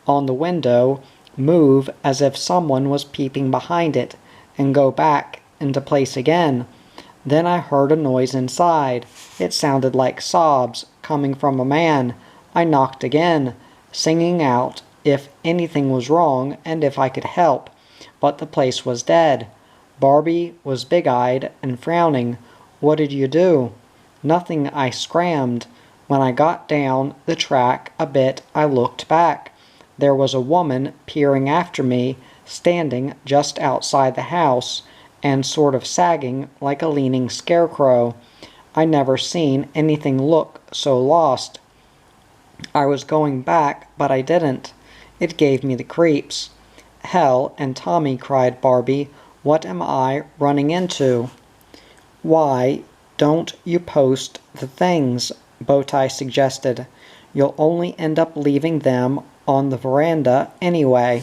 Speaker 1: on the window move as if someone was peeping behind it, and go back into place again. Then I heard a noise inside. It sounded like sobs coming from a man. I knocked again, singing out if anything was wrong and if I could help, but the place was dead. Barbie was big-eyed and frowning. What did you do? Nothing, I scrammed. When I got down the track a bit, I looked back. There was a woman peering after me, standing just outside the house, and sort of sagging like a leaning scarecrow. I never seen anything look so lost. I was going back, but I didn't. It gave me the creeps. Hell and Tommy, cried Barbie. What am I running into? Why don't you post the things? Bowtie suggested. You'll only end up leaving them on the veranda anyway.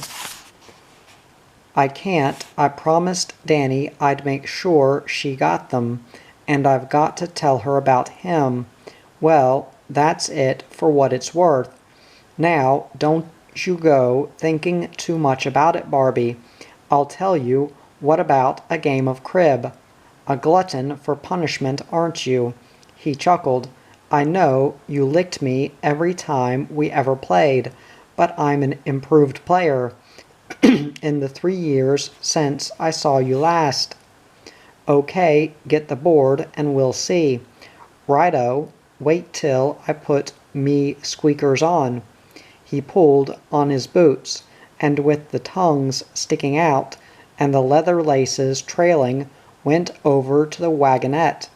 Speaker 1: I can't. I promised Danny I'd make sure she got them, and I've got to tell her about him. Well, that's it for what it's worth. Now, don't you go thinking too much about it, Barbie. I'll tell you, what about a game of crib? A glutton for punishment, aren't you? He chuckled. I know you licked me every time we ever played, but I'm an improved player in the 3 years since I saw you last. Okay, get the board and we'll see. Righto, wait till I put me squeakers on. He pulled on his boots, and with the tongues sticking out and the leather laces trailing, went over to the wagonette.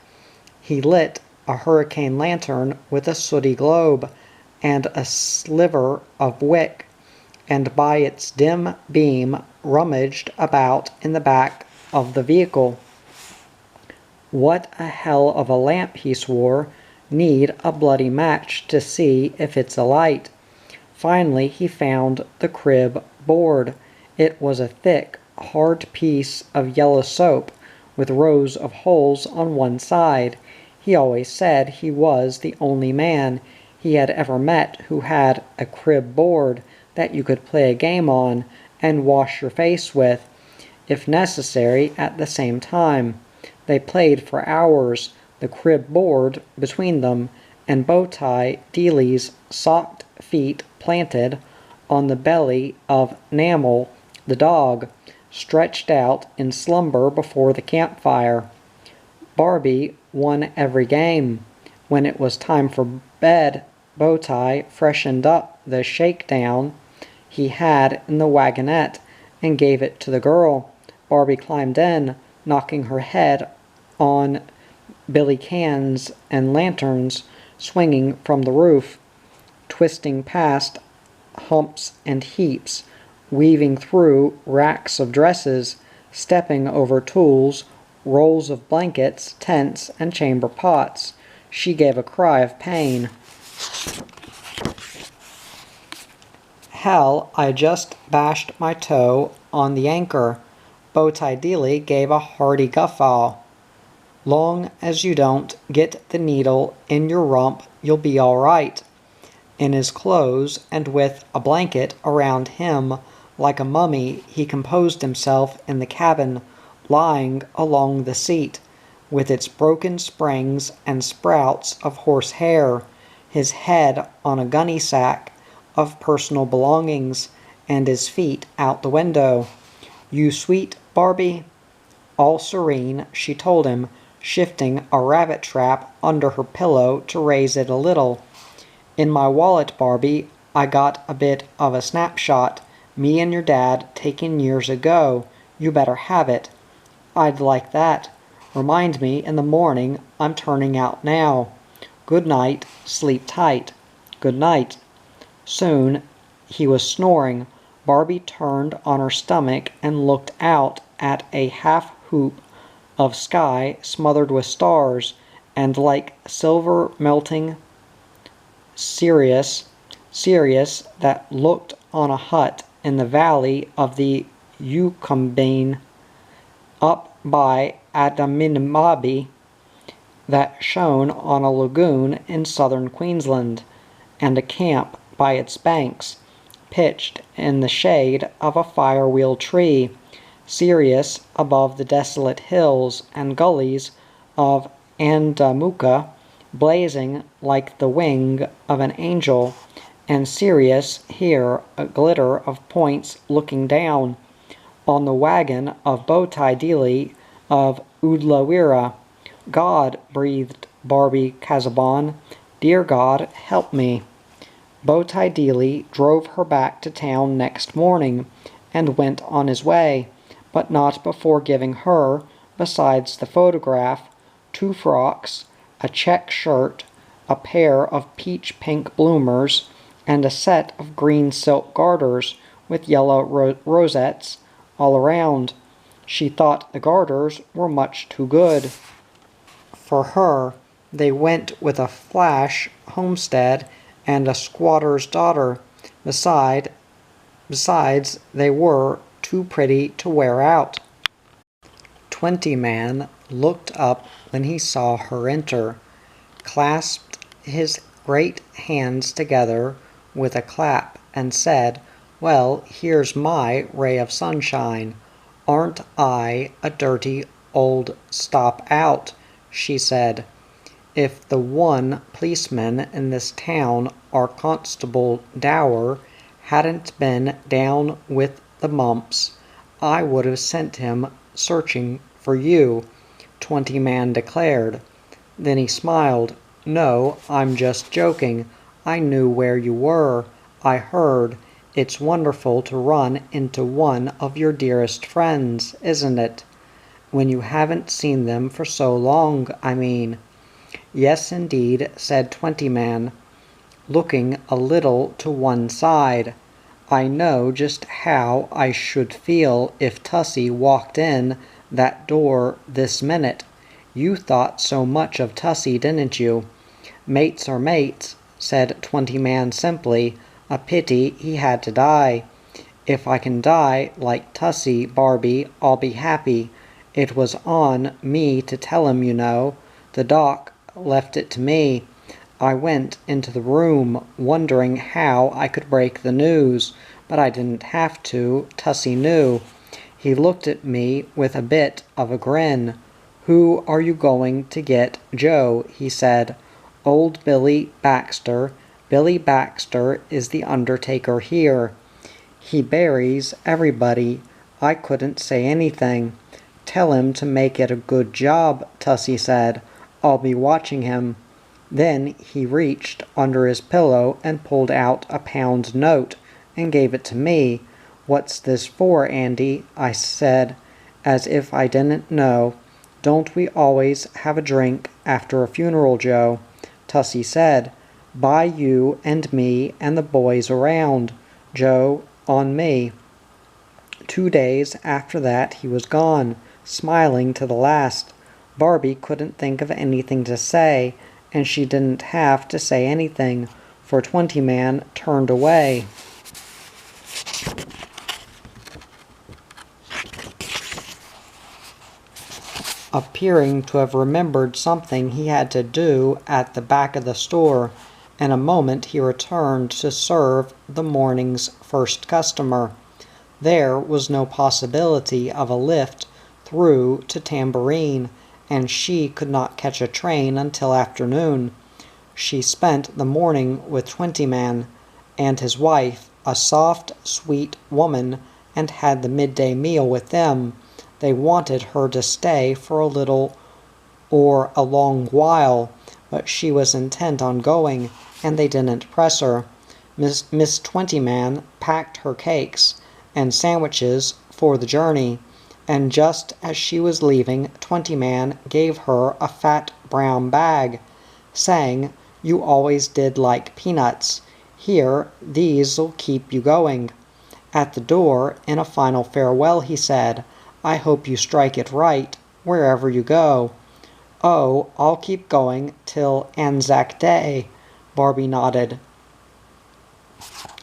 Speaker 1: He lit a hurricane lantern with a sooty globe and a sliver of wick, and by its dim beam rummaged about in the back of the vehicle. What a hell of a lamp, he swore. Need a bloody match to see if it's alight. Finally he found the crib board. It was a thick, hard piece of yellow soap with rows of holes on one side. He always said he was the only man he had ever met who had a crib board that you could play a game on and wash your face with, if necessary, at the same time. They played for hours, the crib board between them, and Bowtie Dealey's socked feet planted on the belly of Namel, the dog, stretched out in slumber before the campfire. Barbie won every game. When it was time for bed, Bowtie freshened up the shakedown he had in the wagonette and gave it to the girl. Barbie climbed in, knocking her head on billy cans and lanterns swinging from the roof, twisting past humps and heaps, weaving through racks of dresses, stepping over tools, rolls of blankets, tents, and chamber pots. She gave a cry of pain. Hell, I just bashed my toe on the anchor. Bowtie Dealey gave a hearty guffaw. "Long as you don't get the needle in your rump, you'll be all right." In his clothes, and with a blanket around him like a mummy, he composed himself in the cabin, lying along the seat, with its broken springs and sprouts of horsehair, his head on a gunny sack of personal belongings, and his feet out the window. "You sweet, Barbie?" All serene, she told him, shifting a rabbit trap under her pillow to raise it a little. "In my wallet, Barbie, I got a bit of a snapshot me and your dad taken years ago. You better have it." "I'd like that. Remind me in the morning I'm turning out now. Good night, sleep tight." "Good night." Soon he was snoring. Barbie turned on her stomach and looked out at a half-hoop of sky smothered with stars, and like silver melting Sirius that looked on a hut in the valley of the Eucumbene up by Adaminaby, that shone on a lagoon in southern Queensland, and a camp by its banks, pitched in the shade of a firewheel tree, Sirius above the desolate hills and gullies of Andamuka, blazing like the wing of an angel, and Sirius here a glitter of points looking down on the wagon of Bowtie Dealey of Oodlawira. "God," breathed Barbie Casaubon, "dear God, help me." Bowtie Dealey drove her back to town next morning, and went on his way, but not before giving her, besides the photograph, 2 frocks, a check shirt, a pair of peach-pink bloomers, and a set of green silk garters with yellow rosettes all around. She thought the garters were much too good for her. They went with a flash homestead and a squatter's daughter. Besides, they were too pretty to wear out. Twentyman looked up when he saw her enter, clasped his great hands together with a clap, and said, "Well, here's my ray of sunshine. Aren't I a dirty old stop-out?" she said. "If the one policeman in this town, our Constable Dower, hadn't been down with the mumps, I would have sent him searching for you," Twentyman declared. Then he smiled. "No, I'm just joking. I knew where you were. I heard. It's wonderful to run into one of your dearest friends, isn't it? When you haven't seen them for so long, I mean." "Yes, indeed," said Twentyman, looking a little to one side. "I know just how I should feel if Tussie walked in that door this minute. You thought so much of Tussie, didn't you?" "Mates are mates," said Twentyman simply. "A pity he had to die. If I can die like Tussie, Barbie, I'll be happy. It was on me to tell him, you know. The doc left it to me. I went into the room wondering how I could break the news, but I didn't have to. Tussie knew. He looked at me with a bit of a grin. 'Who are you going to get, Joe?' he said. 'Old Billy Baxter. Billy Baxter is the undertaker here. He buries everybody.' I couldn't say anything. 'Tell him to make it a good job,' Tussie said. 'I'll be watching him.' Then he reached under his pillow and pulled out a £1 note and gave it to me. 'What's this for, Andy?' I said, as if I didn't know. 'Don't we always have a drink after a funeral, Joe?' Tussie said. 'Buy you and me and the boys around, Joe, on me.' 2 days after that he was gone, smiling to the last. Barbie couldn't think of anything to say, and she didn't have to say anything, for Twentyman turned away. appearing to have remembered something he had to do at the back of the store. In a moment he returned to serve the morning's first customer. There was no possibility of a lift through to Tambourine, and she could not catch a train until afternoon. She spent the morning with Twentyman and his wife, a soft, sweet woman, and had the midday meal with them. They wanted her to stay for a little or a long while, but she was intent on going, and they didn't press her. Miss Twentyman packed her cakes and sandwiches for the journey, and just as she was leaving, Twentyman gave her a fat brown bag, saying, "You always did like peanuts. Here, these'll keep you going." At the door, in a final farewell, he said, "I hope you strike it right, wherever you go." "Oh, I'll keep going till Anzac Day," Barbie nodded,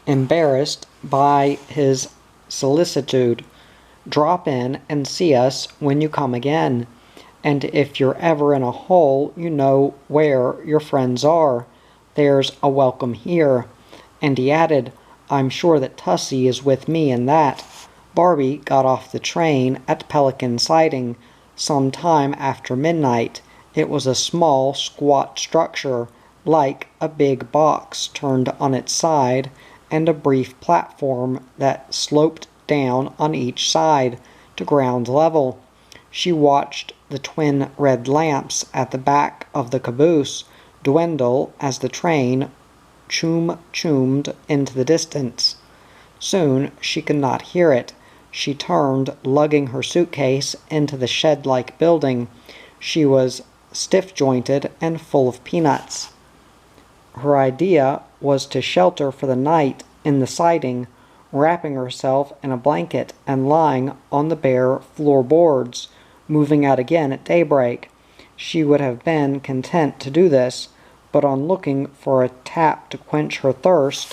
Speaker 1: embarrassed by his solicitude. "Drop in and see us when you come again. And if you're ever in a hole, you know where your friends are. There's a welcome here." And he added, "I'm sure that Tussie is with me in that." Barbie got off the train at Pelican Siding some time after midnight. It was a small, squat structure, like a big box turned on its side, and a brief platform that sloped down on each side to ground level. She watched the twin red lamps at the back of the caboose dwindle as the train choomed into the distance. Soon she could not hear it. She turned, lugging her suitcase, into the shed-like building. She was stiff-jointed and full of peanuts. Her idea was to shelter for the night in the siding, wrapping herself in a blanket and lying on the bare floorboards, moving out again at daybreak. She would have been content to do this, but on looking for a tap to quench her thirst,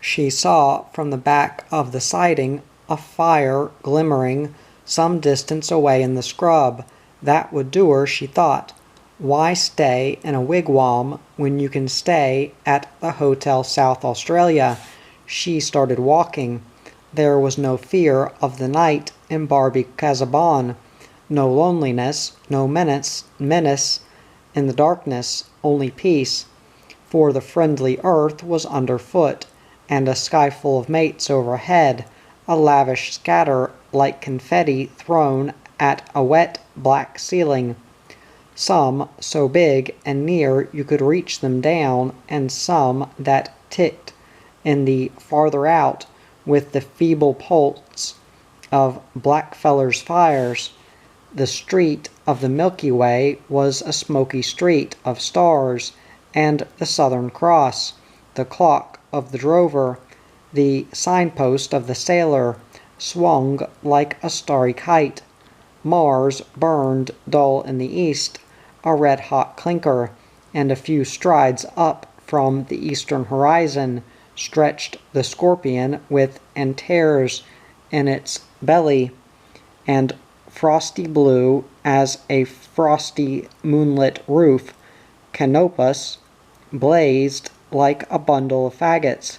Speaker 1: she saw from the back of the siding a fire glimmering some distance away in the scrub. That would do her, she thought. Why stay in a wigwam when you can stay at the Hotel South Australia? She started walking. There was no fear of the night in Barbie Casabon, no loneliness, no menace in the darkness, only peace. For the friendly earth was underfoot, and a sky full of mates overhead, a lavish scatter like confetti thrown at a wet black ceiling. Some so big and near you could reach them down, and some that ticked in the farther out with the feeble pulse of Blackfeller's fires. The street of the Milky Way was a smoky street of stars, and the Southern Cross, the clock of the drover, the signpost of the sailor, swung like a starry kite. Mars burned dull in the east, a red-hot clinker, and a few strides up from the eastern horizon stretched the Scorpion with Antares in its belly, and frosty blue as a frosty moonlit roof. Canopus blazed like a bundle of faggots.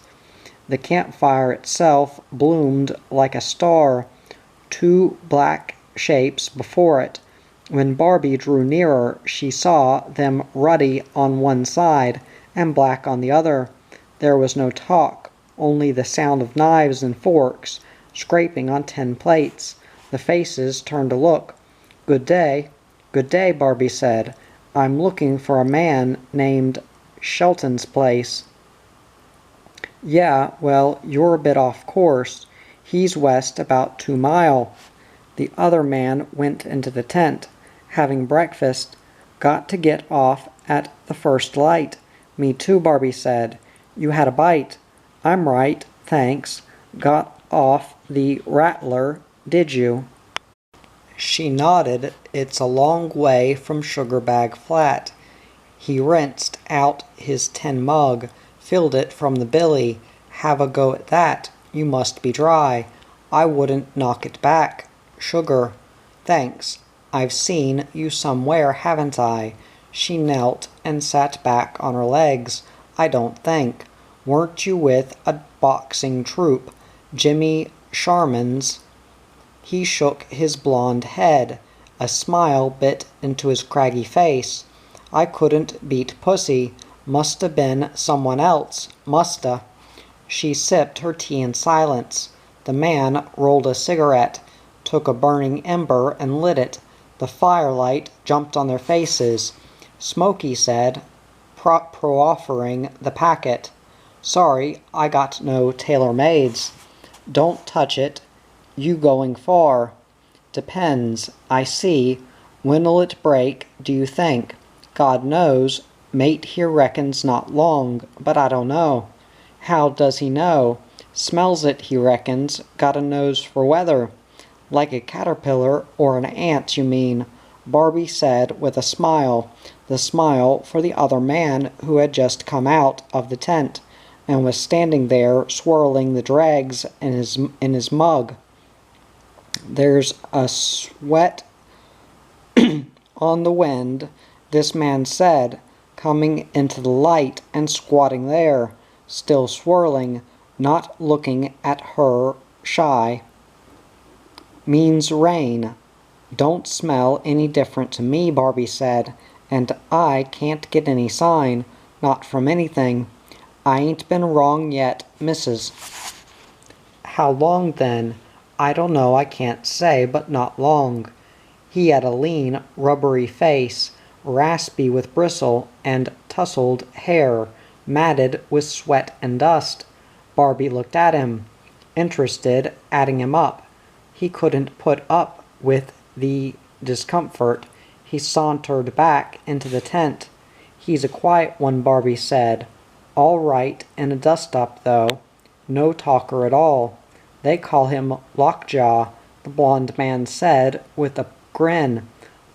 Speaker 1: The campfire itself bloomed like a star, two black shapes before it. When Barbie drew nearer, she saw them ruddy on one side and black on the other. There was no talk, only the sound of knives and forks scraping on tin plates. The faces turned to look. "Good day." "Good day," Barbie said. "I'm looking for a man named Shelton's place." "Yeah, well, you're a bit off course. He's west about 2 mile. The other man went into the tent. Having breakfast. Got to get off at the first light." "Me too," Barbie said. "You had a bite?" "I'm right, thanks. Got off the Rattler, did you?" She nodded. "It's a long way from Sugar Bag Flat." He rinsed out his tin mug, filled it from the billy. "Have a go at that. You must be dry. I wouldn't knock it back. Sugar." Thanks. I've seen you somewhere, haven't I? She knelt and sat back on her legs. I don't think. Weren't you with a boxing troupe? Jimmy Sharman's? He shook his blond head. A smile bit into his craggy face. I couldn't beat pussy. Musta been someone else. Musta. She sipped her tea in silence. The man rolled a cigarette, took a burning ember and lit it. The firelight jumped on their faces. Smokey said, proffering the packet. Sorry, I got no tailor-mades. Don't touch it. You going far? Depends. I see. When'll it break, do you think? God knows. Mate here reckons not long, but I don't know. How does he know? Smells it, he reckons. Got a nose for weather. Like a caterpillar or an ant, you mean, Barbie said with a smile, the smile for the other man who had just come out of the tent and was standing there swirling the dregs in his mug. There's a sweat on the wind, this man said, coming into the light and squatting there, still swirling, not looking at her, shy. Means rain. Don't smell any different to me, Barbie said, and I can't get any sign, not from anything. I ain't been wrong yet, missus. How long then? I don't know, I can't say, but not long. He had a lean, rubbery face, raspy with bristle and tousled hair, matted with sweat and dust. Barbie looked at him, interested, adding him up. He couldn't put up with the discomfort. He sauntered back into the tent. He's a quiet one, Barbie said. All right in a dust-up, though. No talker at all. They call him Lockjaw, the blond man said with a grin.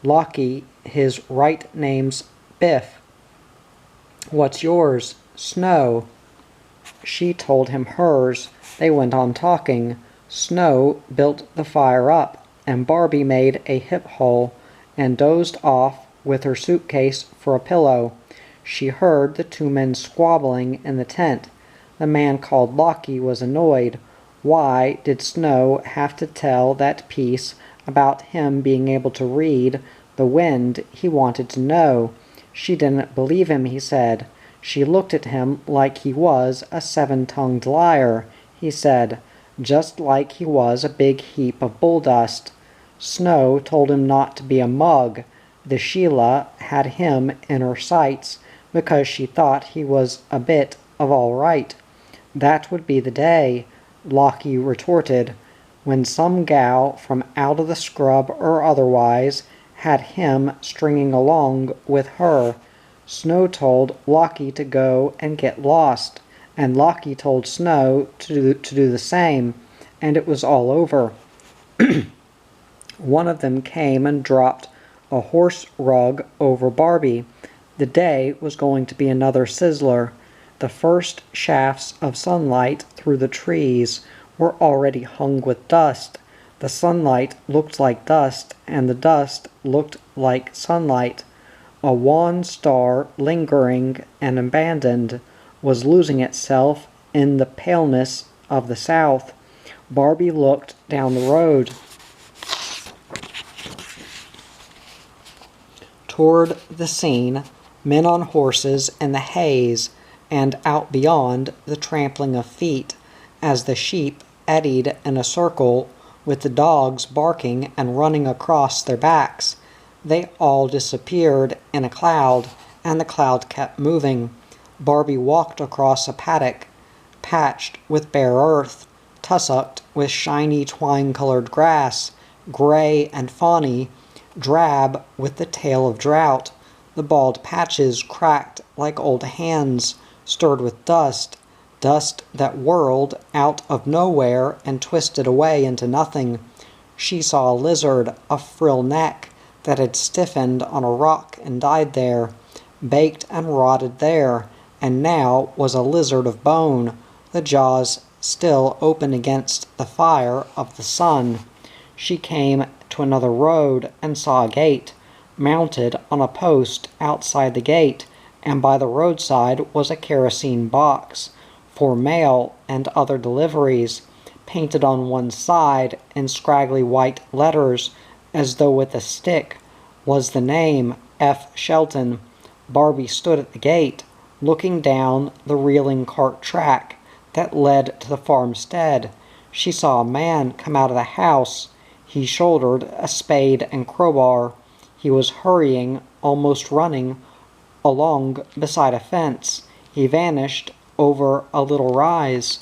Speaker 1: Locky, his right name's Biff. What's yours? Snow. She told him hers. They went on talking. Snow built the fire up, and Barbie made a hip hole and dozed off with her suitcase for a pillow. She heard the two men squabbling in the tent. The man called Locky was annoyed. Why did Snow have to tell that piece about him being able to read the wind? He wanted to know. She didn't believe him, he said. She looked at him like he was a seven-tongued liar, he said, just like he was a big heap of bull dust. Snow told him not to be a mug. The Sheila had him in her sights because she thought he was a bit of all right. That would be the day, Locky retorted, when some gal from out of the scrub or otherwise had him stringing along with her. Snow told Locky to go and get lost, and Locky told Snow to do the same, and it was all over. One of them came and dropped a horse rug over Barbie. The day was going to be another sizzler. The first shafts of sunlight through the trees were already hung with dust. The sunlight looked like dust, and the dust looked like sunlight. A wan star, lingering and abandoned, was losing itself in the paleness of the south. Barbie looked down the road toward the scene, men on horses in the haze, and out beyond the trampling of feet, as the sheep eddied in a circle with the dogs barking and running across their backs. They all disappeared in a cloud, and the cloud kept moving. Barbie walked across a paddock, patched with bare earth, tussocked with shiny twine-colored grass, gray and fawny, drab with the tail of drought. The bald patches cracked like old hands, stirred with dust, dust that whirled out of nowhere and twisted away into nothing. She saw a lizard, a frill neck, that had stiffened on a rock and died there, baked and rotted there, and now was a lizard of bone, the jaws still open against the fire of the sun. She came to another road and saw a gate. Mounted on a post outside the gate and by the roadside was a kerosene box for mail and other deliveries. Painted on one side in scraggly white letters, as though with a stick, was the name F. Shelton. Barbie stood at the gate, looking down the reeling cart track that led to the farmstead. She saw a man come out of the house. He shouldered a spade and crowbar. He was hurrying, almost running, along beside a fence. He vanished over a little rise.